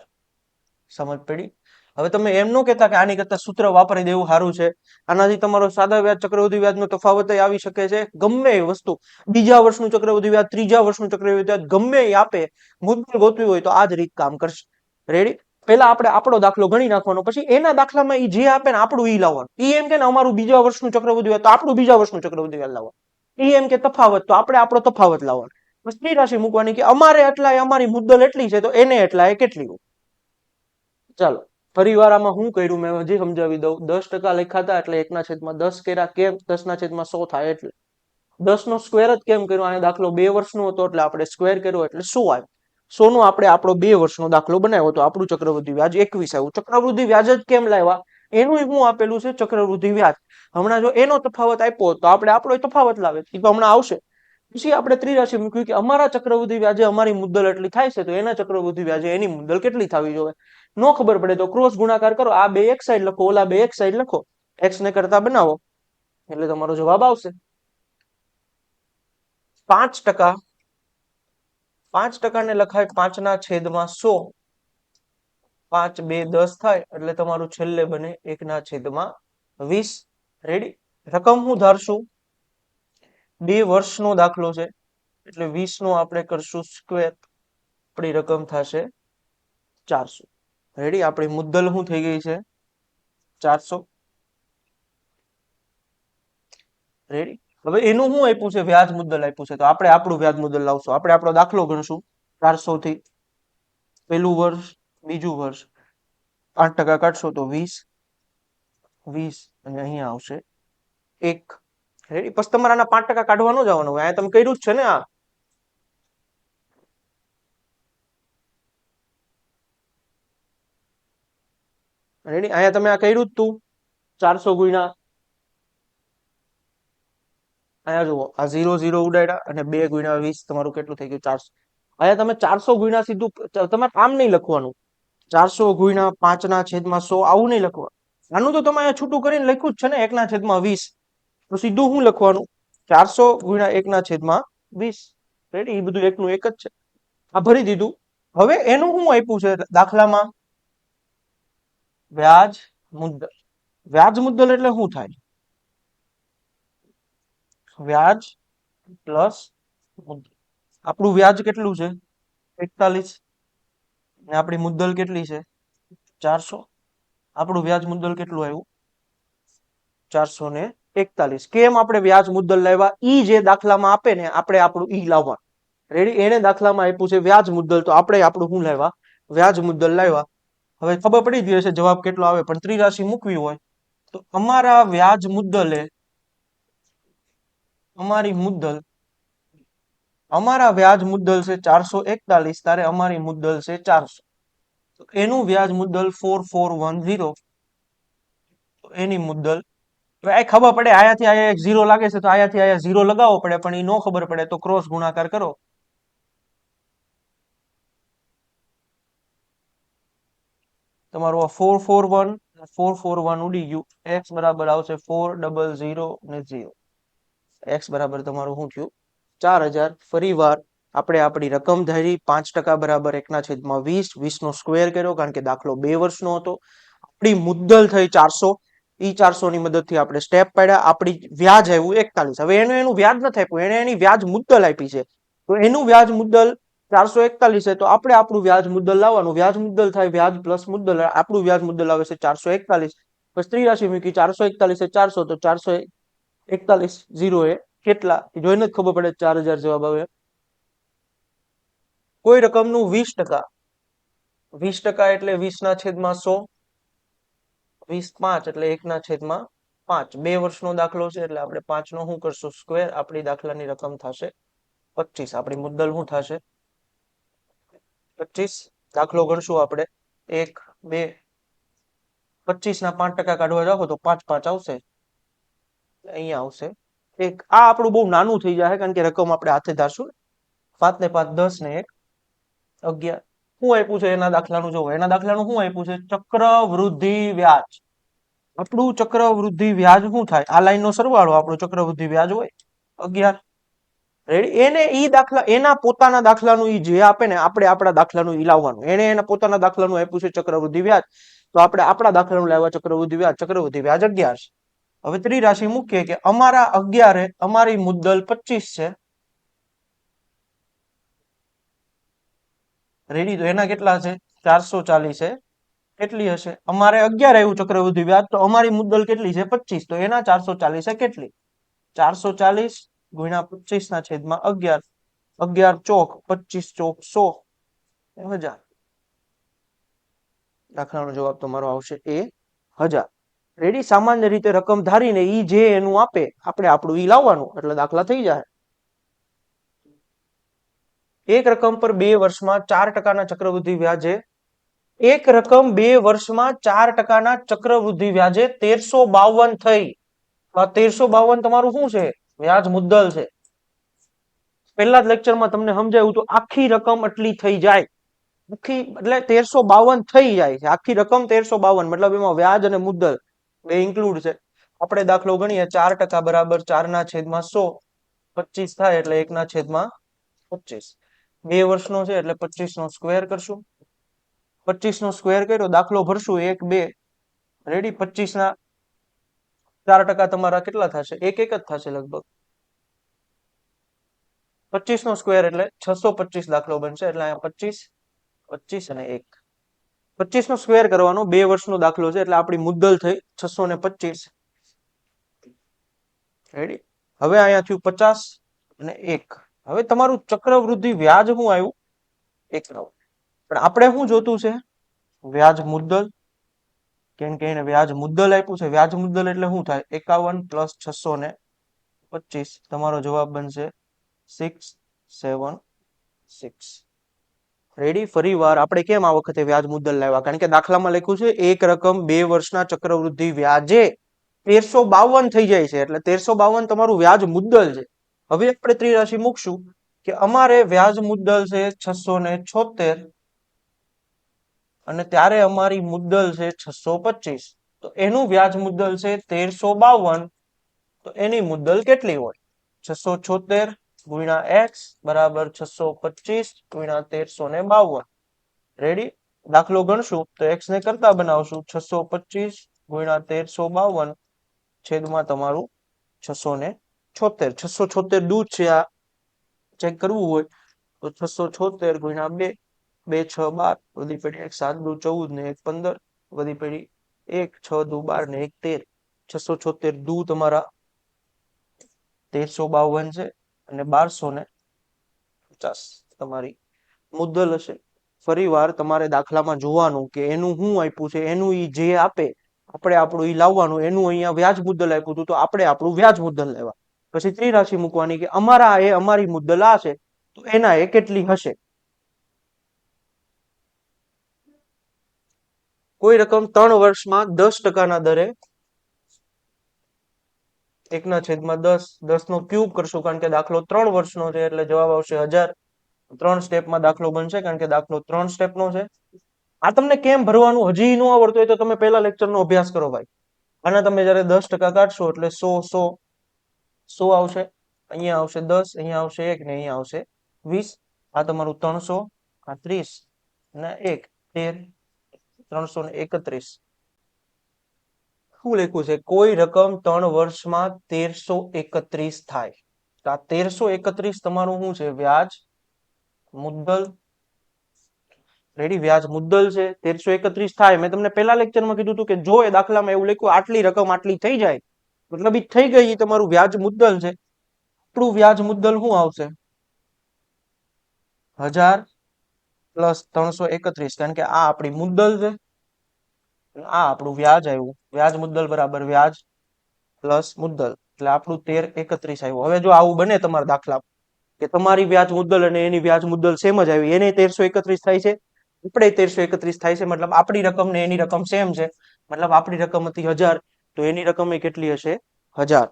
સમજ પડી? હવે તમે એમ ન કહેતા કે આની કરતા સૂત્ર વાપરી દેવું સારું છે. આનાથી તમારો સાદા વ્યાજ ચક્રવૃદ્ધિ વ્યાજનો તફાવત આવી શકે છે. ગમે એ વસ્તુ, બીજા વર્ષનું ચક્રવૃદ્ધિ વ્યાજ, ત્રીજા વર્ષનું ચક્રવૃદ્ધિ વ્યાજ ગમે એ આપે, મુદ્દલ ગોતવી હોય તો આ જ રીત કામ કરશે. રેડી? પહેલા આપણે આપણો દાખલો ગણી નાખવાનો, પછી એના દાખલામાં ઈ જે આપે ને આપણું ઈ લાવવાનું. ઈ એમ કે ને અમારું બીજા વર્ષનું ચક્રવૃદ્ધિ વ્યાજ, તો આપણું બીજા વર્ષનું ચક્રવૃદ્ધિ વ્યાજ લાવવાનું. ઈ એમ કે તફાવત, તો આપણે આપણો તફાવત લાવવાનો. બસ ત્રિરાશિ મૂકવાની કે અમારે એટલા, અમારી મુદ્દલ એટલી છે તો એને એટલા એ કેટલી. ચાલો ફરીવાર આમાં હું કર્યું મેં હજી સમજાવી દઉં. 10% લખ્યા હતા એટલે 1/10 કર્યા. કેમ? 10/100 થાય એટલે. 10 નો સ્ક્વેર જ કેમ કર્યો? આ દાખલો 2 વર્ષનો હતો એટલે આપણે સ્ક્વેર કર્યો એટલે 100 આવ્યો. 100 નો આપણે આપણો 2 વર્ષનો દાખલો બનાવ્યો તો આપણું ચક્રવૃદ્ધિ વ્યાજ 21 આવ્યું. ચક્રવૃદ્ધિ વ્યાજ જ કેમ લાવ્યા? એનું શું આપેલું છે? ચક્રવૃદ્ધિ વ્યાજ. હમણાં જો એનો તફાવત આપ્યો તો આપણે આપણો તફાવત લાવે, એ તો હમણાં આવશે. પછી આપણે ત્રિરાશિ મૂક્યું કે અમારા ચક્રવૃદ્ધિ વ્યાજે અમારી મુદ્દલ એટલી થાય છે તો એના ચક્રવૃદ્ધિ વ્યાજે એની મુદ્દલ કેટલી થવી જોઈએ. નો ખબર પડે તો ક્રોસ ગુણાકાર કરો. આ બે એક સાઈડ લખો, ઓલા બે એક સાઈડ લખો, એક્સ ને કરતા બનાવો એટલે તમારો જવાબ આવશે 5%. 5% ને લખાય 5/100. 5 2 10 થાય એટલે તમારું છેલ્લે બને 1/20. રેડી? રકમ હું ધારશું? 2 વર્ષનો દાખલો છે એટલે 20 નો આપણે કરશું સ્ક્વેર. આપણી રકમ થશે 400. રેડી? આપણી મુદ્દલ શું થઈ ગઈ છે? 400. રેડી? હવે એનું શું આપ્યું છે? વ્યાજ મુદ્દલ આપ્યું છે તો આપણે આપણું વ્યાજ મુદ્દલ લાવશું. આપણે આપણો દાખલો ગણશું 400 થી. પહેલું વર્ષ, બીજું વર્ષ, 5% કાઢશો તો 20 અને અહીંયા આવશે 1. રેડી? પછી તમારે આના 5% કાઢવા ન જવાનું હોય, આ તમે કર્યું જ છે ને. આ રેડી? અહીંયા તમે આ કર્યું જ તું. 400 ગુણ્યા, અહીંયા જુઓ, આ 0 0 ઉડાડ્યા અને 2 ગુણ્યા 20 તમારું કેટલું થઈ ગયું? 400. અહીંયા તમે 400 ગુણ્યા સીધું તમારે આમ નહીં લખવાનું. 400 ગુણ્યા 5/100 આવું નહીં લખવાનું. આનું તો તમે અહીંયા છૂટું કરીને લખ્યું જ છે ને 1/20. તો સીધું શું લખવાનું? 400 ગુણ્યા 1/20. રેડી? એ બધું એકનું એક જ છે. આ ભરી દીધું. હવે એનું શું આપ્યું છે દાખલામાં? વ્યાજ મુદ્દલ. વ્યાજ મુદ્દલ એટલે શું થાય? વ્યાજ પ્લસ મુદ્દલ. આપણું વ્યાજ કેટલું છે? 41. ને આપણી મુદ્દલ કેટલી છે? 400. આપણું વ્યાજ મુદ્દલ કેટલું આવ્યું? 441. કેમ આપણે વ્યાજ મુદ્દલ લાવ્યા? ઈ જે દાખલામાં આપે ને આપણે આપણું ઈ લાવવા. રેડી? એને દાખલામાં આપ્યું છે વ્યાજ મુદ્દલ તો આપણે આપણું શું લાવ્યા? વ્યાજ મુદ્દલ લાવ્યા. હવે ખબર પડી ગઈ હશે જવાબ કેટલો આવે, પણ ત્રિરાશિ મૂકવી હોય તો અમારા વ્યાજ મુદ્દલે, અમારી મુદ્દલ, અમારા વ્યાજ મુદ્દલ છે 441, તારે અમારી મુદ્દલ છે 400. તો એનું વ્યાજ મુદ્દલ 4410. એની મુદ્દલ ખબર પડે. આયાથી આયા 0 લાગે છે તો આયાથી આયા 0 લગાવવો પડે, પણ એ નો ખબર પડે તો ક્રોસ ગુણાકાર કરો. તમારું આ 441 ઉડી ગયું. x બરાબર આવશે 400 ને 0. x બરાબર તમારું શું થયું? 4000. ફરી વાર આપણે આપણી રકમ ધારી 5% બરાબર 1/20, 20 નો સ્ક્વેર કર્યો કારણ કે દાખલો 2 વર્ષનો હતો. આપણી મુદ્દલ થઈ 400. ઈ 400 ની મદદથી આપણે સ્ટેપ પાડ્યા. આપણી વ્યાજ આવ્યું 41. હવે એનું વ્યાજ નથી આપ્યું, એને એની વ્યાજ મુદ્દલ આપી છે. તો એનું વ્યાજ મુદ્દલ 441 છે. તો આપણે આપણું વ્યાજ મુદ્દલ લાવવાનું. વ્યાજ મુદ્દલ થાય વ્યાજ પ્લસ મુદ્દલ. આપણું વ્યાજ મુદ્દલ આવે છે 441. પછી ત્રિરાશી મૂકી 441 એ 400, તો 441 0 એ કેટલા જોઈને જ ખબર પડે 4000 જવાબ આવે. કોઈ રકમનું 20%, 20% એટલે 20/100, 20 5 એટલે 1/5. 2 વર્ષનો દાખલો છે એટલે આપણે 5 નો શું કરશું સ્ક્વેર. આપણી દાખલાની રકમ થશે 25. આપણી મુદ્દલ શું થશે 25. દાખલો ગણશું આપણે 1 2. 25 ના 5% કાઢવા જાવ તો 5 5 આવશે, અહીંયા આવશે 1. આ આપણું બહુ નાનું થઈ જાય કારણ કે રકમ આપણે હાથે ધારશું. 5 ને 5 10 ને 1 11. શું આપ્યું છે એના દાખલાનું? જોવો એના દાખલાનું શું આપ્યું છે, ચક્રવૃદ્ધિ વ્યાજ. આપણું ચક્રવૃદ્ધિ વ્યાજ શું થાય? આ લાઈન નો સરવાળો આપણું ચક્રવૃદ્ધિ વ્યાજ હોય 11. રેડી? એને ઈ દાખલા એના પોતાના દાખલાનું ઈ જે આપે ને, આપણે આપણા દાખલાનું ઈ લાવવાનું. એને એના પોતાના દાખલાનું આપ્યું છે ચક્રવૃદ્ધિ વ્યાજ, તો આપણે આપણા દાખલાનું લાવ્યા ચક્રવૃદ્ધિ વ્યાજ. ચક્રવૃદ્ધિ વ્યાજ 11 છે. હવે ત્રિરાશી મૂકીએ કે અમારા 11 અમારી મુદ્દલ 25 છે. રેડી? તો એના કેટલા છે 440 છે. કેટલી હશે? અમારે 11 આવ્યું ચક્રવૃદ્ધિ વ્યાજ, તો અમારી મુદ્દલ કેટલી છે 25. તો એના 440 છે. કેટલી? 440 ગુણ્યા 25/11. 11 ચોક 25 ચોક 100 1000. દાખલાનો જવાબ તમારો આવશે એ 1000. રેડી? સામાન્ય રીતે રકમ ધારીને ઈ જે એનું આપે આપણે આપણું ઈ લાવવાનું એટલે દાખલા થઈ જાય. એક રકમ પર 2 વર્ષમાં 4%ના ચક્રવૃદ્ધિ વ્યાજે એક રકમ 2 વર્ષમાં 4%ના ચક્રવૃદ્ધિ વ્યાજે 1352 થઈ. આ 1352 તમારું શું છે? વ્યાજ મુદ્દલ છે. પહેલા જ લેક્ચરમાં તમને સમજાવ્યું તો આખી રકમ એટલી થઈ જાય. આખી એટલે 1352 થઈ જાય છે. આખી રકમ 1352, મતલબ એમાં વ્યાજ અને મુદ્દલ બે ઇન્ક્લુડ છે. આપણે દાખલો ગણીએ 4% બરાબર 4/100. 25 થાય એટલે 1/25. 2 વર્ષનો છે એટલે 25 નો સ્ક્વેર કરશું. 25 નો સ્ક્વેર કર્યો, દાખલો ભરશું 1 2. રેડી? 25 ના 4% તમારા કેટલા થશે? 1 1 જ થશે લગભગ. 25 નો સ્ક્વેર એટલે 625 દાખલો બનશે. એટલે અહીંયા 25 25 અને 1. 25 નો સ્ક્વેર કરવાનો. 2 વર્ષનો દાખલો છે એટલે આપણી મુદ્દલ થઈ 625. રેડી? હવે અહીંયા થયું 50 અને 1. હવે તમારું ચક્રવૃદ્ધિ વ્યાજ શું આવ્યું? 1. પણ આપણે શું જોતું છે? વ્યાજ મુદ્દલ. કેમ કે એને વ્યાજ મુદ્દલ આપ્યું છે. વ્યાજ મુદ્દલ એટલે શું થાય? 51 + 625. તમારો જવાબ બનશે 676. રેડી? ફરી વાર આપણે કેમ આ વખતે વ્યાજ મુદ્દલ લાવ્યા? કારણ કે દાખલામાં લખ્યું છે એક રકમ 2 વર્ષના ચક્રવૃદ્ધિ વ્યાજે 1352 થઈ જાય છે. એટલે 1352 તમારું વ્યાજ મુદ્દલ છે. હવે આપણે ત્રિરાશી મૂકશું કે અમારે વ્યાજ મુદ્દલ છે 676 અને ત્યારે અમારી મુદ્દલ છે 625. તો એનું વ્યાજ મુદ્દલ છે 1352. તો એની મુદ્દલ કેટલી હોય? 676 ગુણ્યા x બરાબર 625 ગુણ્યા 1352. રેડી? દાખલો ગણશું તો x ને કરતા બનાવશું. 625 ગુણ્યા 1352 છેદમાં તમારું 676. 676 દૂધ છે. આ ચેક કરવું હોય તો 676 ગુણ્યા 2. 2 6 12 વધી પડી 1 7 દુ 14 ને 1 15 વધી પડી 1 6 દુ 12 ને 1 13. 676 દુ તમારા 1352 છે અને 1250 તમારી મુદ્દલ હશે. ફરી વાર તમારે દાખલામાં જોવાનું કે એનું શું આપ્યું છે, એનું ઈ જે આપે આપણે આપણું ઈ લાવવાનું. એનું અહીંયા વ્યાજ મુદ્દલ આપ્યું હતું તો આપણે આપણું વ્યાજ મુદ્દલ લેવા. પછી ત્રિરાશી મૂકવાની કે અમારા એ અમારી મુદ્દલ આ છે તો એના એ કેટલી હશે. કોઈ રકમ 3 વર્ષમાં 10%ના દરે 1/10. 10 નો ક્યુબ કરશું કારણ કે દાખલો 3 વર્ષનો છે એટલે જવાબ આવશે 1000. 3 સ્ટેપમાં દાખલો બનશે કારણ કે દાખલો 3 સ્ટેપનો છે. આ તમને કેમ ભરવાનું હજી ન આવડતું હોય તો તમે પહેલા લેક્ચરનો અભ્યાસ કરો ભાઈ. આના તમે જયારે 10% કાઢશો એટલે 100 100 100 આવશે. અહીંયા આવશે 10, અહીંયા આવશે 1 ને અહીંયા આવશે 20, આ તમારું 300, આ 30 અને 1 13, 331. શું લખ્યું છે? કોઈ રકમ 3 વર્ષમાં 1331 થાય. તો આ 1331 તમારું શું છે? વ્યાજ મુદ્દલ. રેડી, વ્યાજ મુદ્દલ છે. 1331 થાય. મેં તમને પહેલા લેક્ચરમાં કીધું હતું કે જો એ દાખલામાં એવું લખ્યું આટલી રકમ આટલી થઈ જાય, મતલબ ઈ થઈ ગઈ, તમારું વ્યાજ મુદ્દલ છે. આપણું વ્યાજ મુદ્દલ શું આવશે? 1000 પ્લસ 331, કારણ કે આ આપણી મુદ્દલ છે, આ આપણું વ્યાજ આવ્યું. વ્યાજ મુદ્દલ બરાબર વ્યાજ પ્લસ મુદ્દલ, એટલે આપણું 1331 આવ્યું. હવે જો આવું બને તમારા દાખલા કે તમારી વ્યાજ મુદ્દલ અને એની વ્યાજ મુદ્દલ સેમ જ આવી, એને 1331 થાય છે, આપણે 1331 થાય છે, મતલબ આપણી રકમ ને એની રકમ સેમ છે. મતલબ આપણી રકમ હતી 1000, તો એની રકમ એ કેટલી હશે? 1000.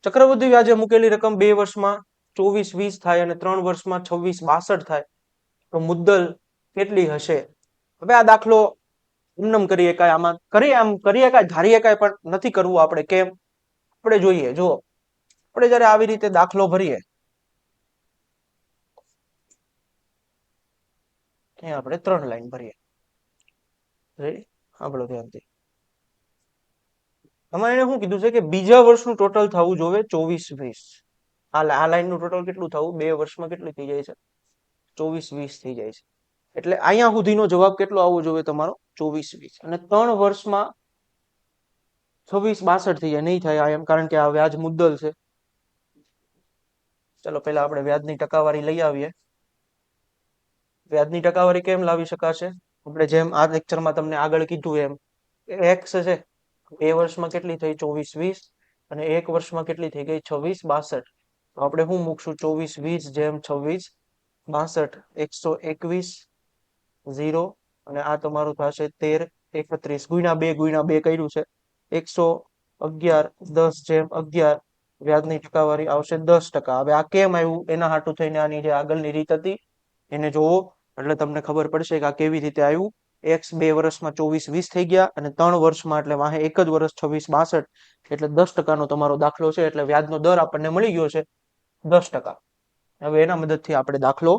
ચક્રવૃદ્ધિ વ્યાજે મૂકેલી રકમ 2 વર્ષમાં 2420 થાય અને 3 વર્ષમાં 2662 થાય, તો મુદ્દલ કેટલી હશે? હવે આ દાખલો એમનેમ કરીએ કાંઈ, આમાં કરીએ, આમ કરીએ કાંઈ, ધારીએ કાંઈ, પણ નથી કરવું આપણે. કેમ? આપણે જોઈએ, જો આપણે જયારે આવી રીતે દાખલો ભરીએ, અહીંયા આપણે 3 લાઈન ભરીએ. રેડી, સાંભળો ધ્યાનથી. તમારે એને શું કીધું છે કે બીજા વર્ષનું ટોટલ થવું જોઈએ 2420. આ લાઈનનું ટોટલ કેટલું થવું? 2 વર્ષમાં કેટલી થઈ જાય છે? 2420 થઈ જાય છે. એટલે અહીંયા સુધીનો જવાબ કેટલો આવવો જોઈએ તમારો? 2420. અને 3 વર્ષમાં 2662 થઈ જાય, નહીં થાય આ એમ, કારણ કે આ વ્યાજ મુદ્દલ છે. ચલો પહેલા આપણે વ્યાજની ટકાવારી લઈ આવીએ. વ્યાજની ટકાવારી કેમ લાવી શકાશે? આપણે જેમ આ લેક્ચરમાં તમને આગળ કીધું એમ, એક્સ છે, 2 વર્ષમાં કેટલી થઈ? 2420. અને 1 વર્ષમાં કેટલી થઈ ગઈ? 2662. તો આપણે શું મૂકશું? 2420 જેમ 2662, 121 0, અને આ તમારું થશે 1331 ગુણ્યા 2 ગુણ્યા 2 કર્યું છે, 111 10 જેમ 11. વ્યાજની ટકાવારી આવશે 10%. હવે આ કેમ આવ્યું? એના હાટુ થઈને આની જે આગળની રીત હતી એને જોવો, એટલે તમને ખબર પડશે કે આ કેવી રીતે આવ્યું. એક્સ 2 વર્ષમાં 2420 થઈ ગયા અને 3 વર્ષમાં, એટલે વાહે એક જ વર્ષ 2662, એટલે 10%નો તમારો દાખલો છે. એટલે વ્યાજનો દર આપણને મળી ગયો છે 10%. હવે એના મદદથી આપણે દાખલો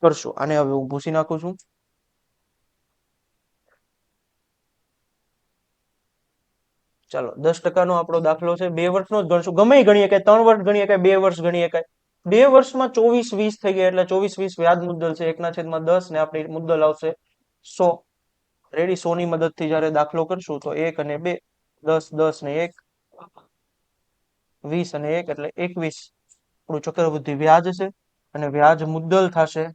કરશું. આને હવે હું ભૂસી નાખું છું. ચાલો, 10%નો આપણો દાખલો છે. 2 વર્ષનો જ ગણશું, ગમે ગણીએ, કે 3 વર્ષ ગણીએ, કે 2 વર્ષ ગણીએ, કે 2 વર્ષમાં 2420 થઈ ગયા, એટલે 2420 વ્યાજ મુદ્દલ છે, 1/10, ને આપણી મુદ્દલ આવશે 100. રેડી, 100 ની મદદથી જયારે દાખલો કરશું તો 1 અને 2, 10 10 ને 1, 20 અને 1, એટલે 21 આપણું ચક્રવૃદ્ધિ વ્યાજ છે. અને વ્યાજ મુદ્દલ થશે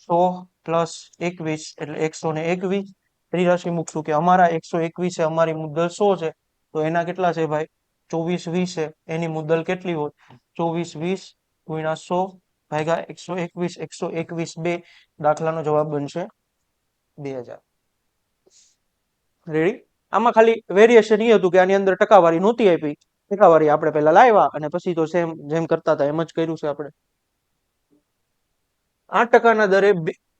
100 પ્લસ 21, એટલે 121. ત્રિરાશી મૂકશું કે અમારા 121 છે, અમારી મુદ્દલ 100 છે, તો એના કેટલા છે ભાઈ? 2420 છે, એની મુદ્દલ કેટલી હોય? 2420 ગુણ્યા 100 ભાગ્યા 121, 121 2. દાખલાનો જવાબ બનશે 2000. રેડી? આમાં ખાલી વેરિએશન એ હતું કે આની અંદર ટકાવારી નહોતી આપી. ટકાવારી આપણે પહેલા લાવ્યા અને પછી તો સેમ જેમ કરતા હતા એમ જ કર્યું છે આપણે. 8%ના દરે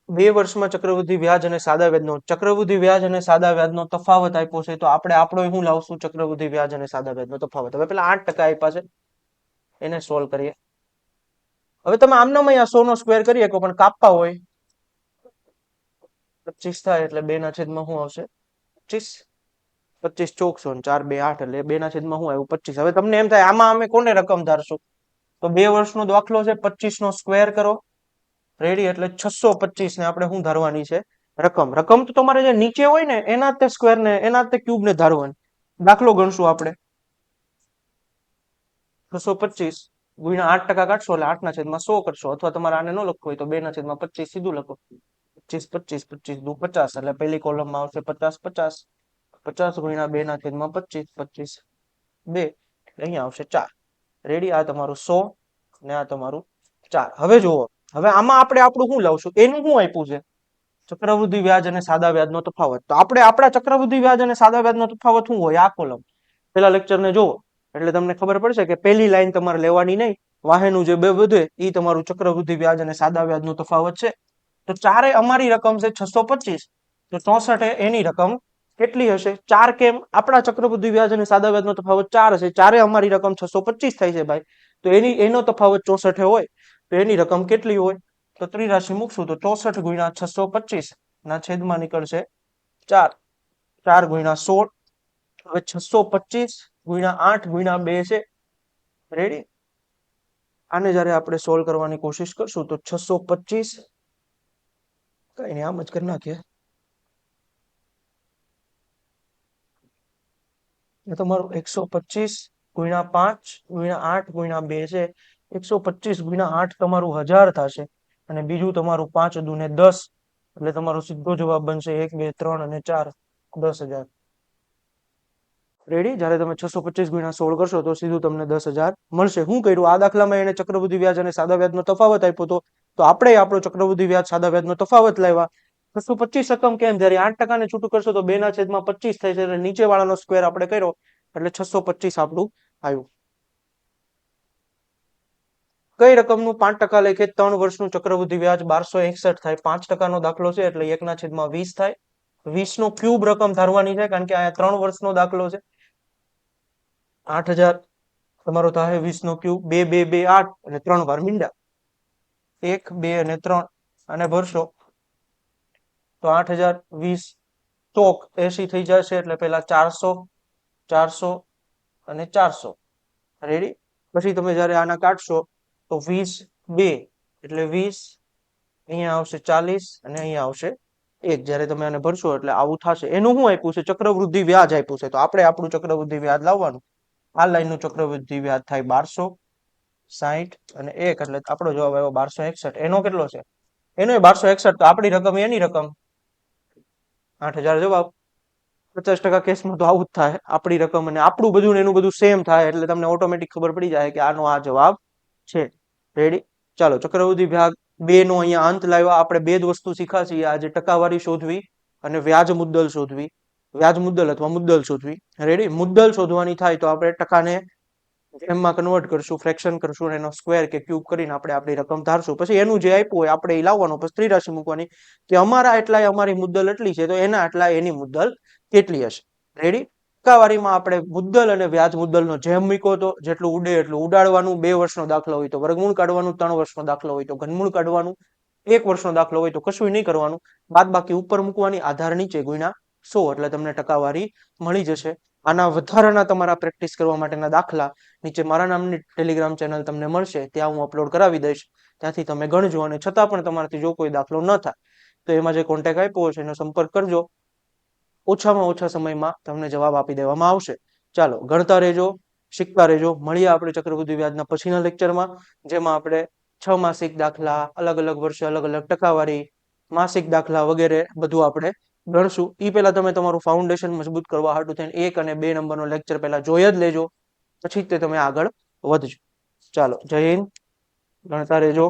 2 વર્ષમાં ચક્રવૃદ્ધિ વ્યાજ અને સાદા વ્યાજનો, ચક્રવૃદ્ધિ વ્યાજ અને સાદા વ્યાજનો તફાવત આપ્યો છે, તો આપણે આપણો શું લાવશું? ચક્રવૃદ્ધિ વ્યાજ અને સાદા વ્યાજનો તફાવત. હવે પેલા 8% આપ્યા છે, એને સોલ્વ કરીએ. હવે તમે આમનામ અહીંયા 100 નો સ્ક્વેર કરી શકો, પણ કાપવા હોય 25 થાય, એટલે 2/શું આવશે? 25. 25 ચોક 100 ને 4 2 8, એટલે 2/શું આવ્યું? 25. હવે તમને એમ થાય આમાં અમે કોને રકમ ધારશું? તો 2 વર્ષનો દાખલો છે, 25 નો સ્ક્વેર કરો. રેડી, એટલે 625 ને આપણે શું ધારવાની છે? રકમ. રકમ તો તમારે જે નીચે હોય ને એના તે સ્ક્વેર ને, એના તે ક્યુબ ને ધારવાની. દાખલો ગણશું આપણે. 625 ગુણ્યા 8% કાઢશો એટલે 8/100 કરશો, અથવા તમારે આને ન લખવું હોય તો 2/25 સીધું લખો. 25 25 25 દુ 50, એટલે પહેલી કોલમમાં આવશે 50 50. 50 ગુણ્યા 2/25, 25 2, અહીંયા આવશે 4. રેડી, આ તમારું 100 ને આ તમારું 4. હવે જુઓ, હવે આમાં આપણે આપણું શું લાવશું? એનું શું આપ્યું છે? ચક્રવૃદ્ધિ વ્યાજ અને સાદા વ્યાજનો તફાવત. તો આપણે આપણા ચક્રવૃદ્ધિ વ્યાજ અને સાદા વ્યાજનો તફાવત શું હોય? આ કોલમ પેલા લેક્ચરને જુઓ એટલે તમને ખબર પડશે કે પહેલી લાઈન તમારે લેવાની નહીં, વાહેનું જે બે વધે એ તમારું ચક્રવૃદ્ધિ વ્યાજ અને સાદા વ્યાજનો તફાવત છે. તો 4 અમારી રકમ છે 625, તો 64 એની રકમ કેટલી હશે? 4 કેમ? આપણા ચક્રવૃદ્ધિ વ્યાજ અને સાદા વ્યાજનો તફાવત 4 હશે. 4 અમારી રકમ 625 થાય છે ભાઈ. તો એનો તફાવત 64 હોય તો એની રકમ કેટલી હોય? તો ત્રિરાશી મૂકશું તો 64 ગુણ્યા 625 ના છેદમાં નીકળશે 4, 4 ગુણ્યા 16. હવે 625 ગુણ્યા 8 ગુણ્યા 2 છે. રેડી? આને જ્યારે આપણે સોલ્વ કરવાની કોશિશ કરશું તો 625 કઈ નહીં, આમ જ કરી નાખીએ. એ તમારું 125 ગુણ્યા 5 ગુણ્યા 8 ગુણ્યા 2 છે. 125 ગુણ્યા 8 તમારું 1000 થશે અને બીજું તમારું 5 દુને 10 એટલે તમારો સીધો જવાબ બનશે 1 2 3 અને 4 10,000. રેડી? જ્યારે તમે 625 ગુણ્યા 16 કરશો તો સીધું તમને 10,000 મળશે. શું કર્યું આ દાખલામાં? એને ચક્રવૃદ્ધિ વ્યાજ અને સાદા વ્યાજનો તફાવત આપ્યો હતો, તો આપણે આપણો ચક્રવૃદ્ધિ વ્યાજ સાદા વ્યાજનો તફાવત લાવ્યા. 625 રકમ કેમ? જ્યારે 8% ને છૂટું કરશો તો 2/25 થાય છે એટલે નીચે વાળાનો સ્ક્વેર આપણે કર્યો એટલે 625 આપણું આવ્યું. કઈ રકમનું 5% લેખે 3 વર્ષનું ચક્રવૃદ્ધિ વ્યાજ 1261 થાય? 5%નો દાખલો છે એટલે 1/20 થાય. 20 નો ક્યુબ રકમ ધારવાની છે કારણ કે આ 3 વર્ષનો દાખલો છે. 8000 તમારો થાય 20 નો ક્યુબ. 2 2 2 8 અને 3 વાર મીંડા 1 2 અને 3 અને ભરશો તો 8000 20 ચોક 80 થઈ જશે એટલે પેલા 400 400 અને 400. રેડી? પછી તમે જ્યારે આના કાઢશો તો 20 2 એટલે 20, અહીંયા આવશે 40 અને અહીંયા આવશે 1. જ્યારે તમે આને ભરશો એટલે આવું થશે. એનું શું આપ્યું છે? ચક્રવૃદ્ધિ વ્યાજ આપ્યું છે. તો આપણે આપણું ચક્રવૃદ્ધિ વ્યાજ લાવવાનું. આ લાઈનનું ચક્રવૃદ્ધિ વ્યાજ થાય 1260 અને 1 એટલે આપણો જવાબ આવ્યો 1261. એનો કેટલો છે? એનો 1261. તો આપણી રકમ એની રકમ 8000 જવાબ. 50% કેસમાં તો આવું જ થાય. આપણી રકમ અને આપણું બધું એનું બધું સેમ થાય એટલે તમને ઓટોમેટિક ખબર પડી જાય કે આનો આ જવાબ છે. રેડી? ચાલો ચક્રવૃદ્ધિ વ્યાજ 2 નો અહીંયા અંત લાવ્યા. આપણે બે જ વસ્તુ શીખ્યા છીએ આજે, ટકાવારી શોધવી અને વ્યાજ મુદ્દલ શોધવી. વ્યાજ મુદ્દલ અથવા મુદ્દલ શોધવી. રેડી? મુદ્દલ શોધવાની થાય તો આપણે ટકાને એમમાં કન્વર્ટ કરશું, ફ્રેક્શન કરશું અને એનો સ્ક્વેર કે ક્યુબ કરીને આપણે આપણી રકમ ધારશું. પછી એનું જે આપ્યું હોય આપણે એ લાવવાનું, પછી ત્રિરાશિ મૂકવાની કે અમારા એટલાય અમારી મુદ્દલ એટલી છે તો એના એટલા એની મુદ્દલ કેટલી હશે. રેડી? ટકાવારીમાં આપણે મુદ્દલ અને વ્યાજ મુદ્દલનો જેમ મૂક્યો તો જેટલું ઉડે એટલું ઉડાડવાનું. 2 વર્ષનો દાખલો હોય તો વર્ગમૂળ કાઢવાનું, 3 વર્ષનો દાખલો હોય તો ઘનમૂળ કાઢવાનું, 1 વર્ષનો દાખલો હોય તો કશું નહીં કરવાનું, બાદ બાકી ઉપર મૂકવાની, આધાર નીચે ગુણ્યા 100 એટલે તમને ટકાવારી મળી જશે. આના વધારાના તમારા પ્રેક્ટિસ કરવા માટેના દાખલા નીચે મારા નામની ટેલિગ્રામ ચેનલ તમને મળશે, ત્યાં હું અપલોડ કરાવી દઈશ. ત્યાંથી તમે ગણજો અને છતાં પણ તમારાથી જો કોઈ દાખલો ન થાય તો એમાં જે કોન્ટેક્ટ આપ્યો છે એનો સંપર્ક કરજો. ઓછામાં ઓછા સમયમાં તમને જવાબ આપી દેવામાં આવશે. ચાલો ગણતા રહેજો, શીખતા રહેજો. મળીએ આપણે ચક્રવૃદ્ધિ વ્યાજના પછીના લેક્ચરમાં, જેમાં આપણે 6 માસિક દાખલા, અલગ અલગ વર્ષે અલગ અલગ ટકાવારી, માસિક દાખલા વગેરે બધું આપણે ગણશું. એ પહેલા તમે તમારું ફાઉન્ડેશન મજબૂત કરવા હાટુ થઈને 1 અને 2 નંબરનો લેક્ચર પહેલા જોઈ જ લેજો, પછી તે તમે આગળ વધજો. ચાલો, જય હિન્દ. ગણતા રહેજો.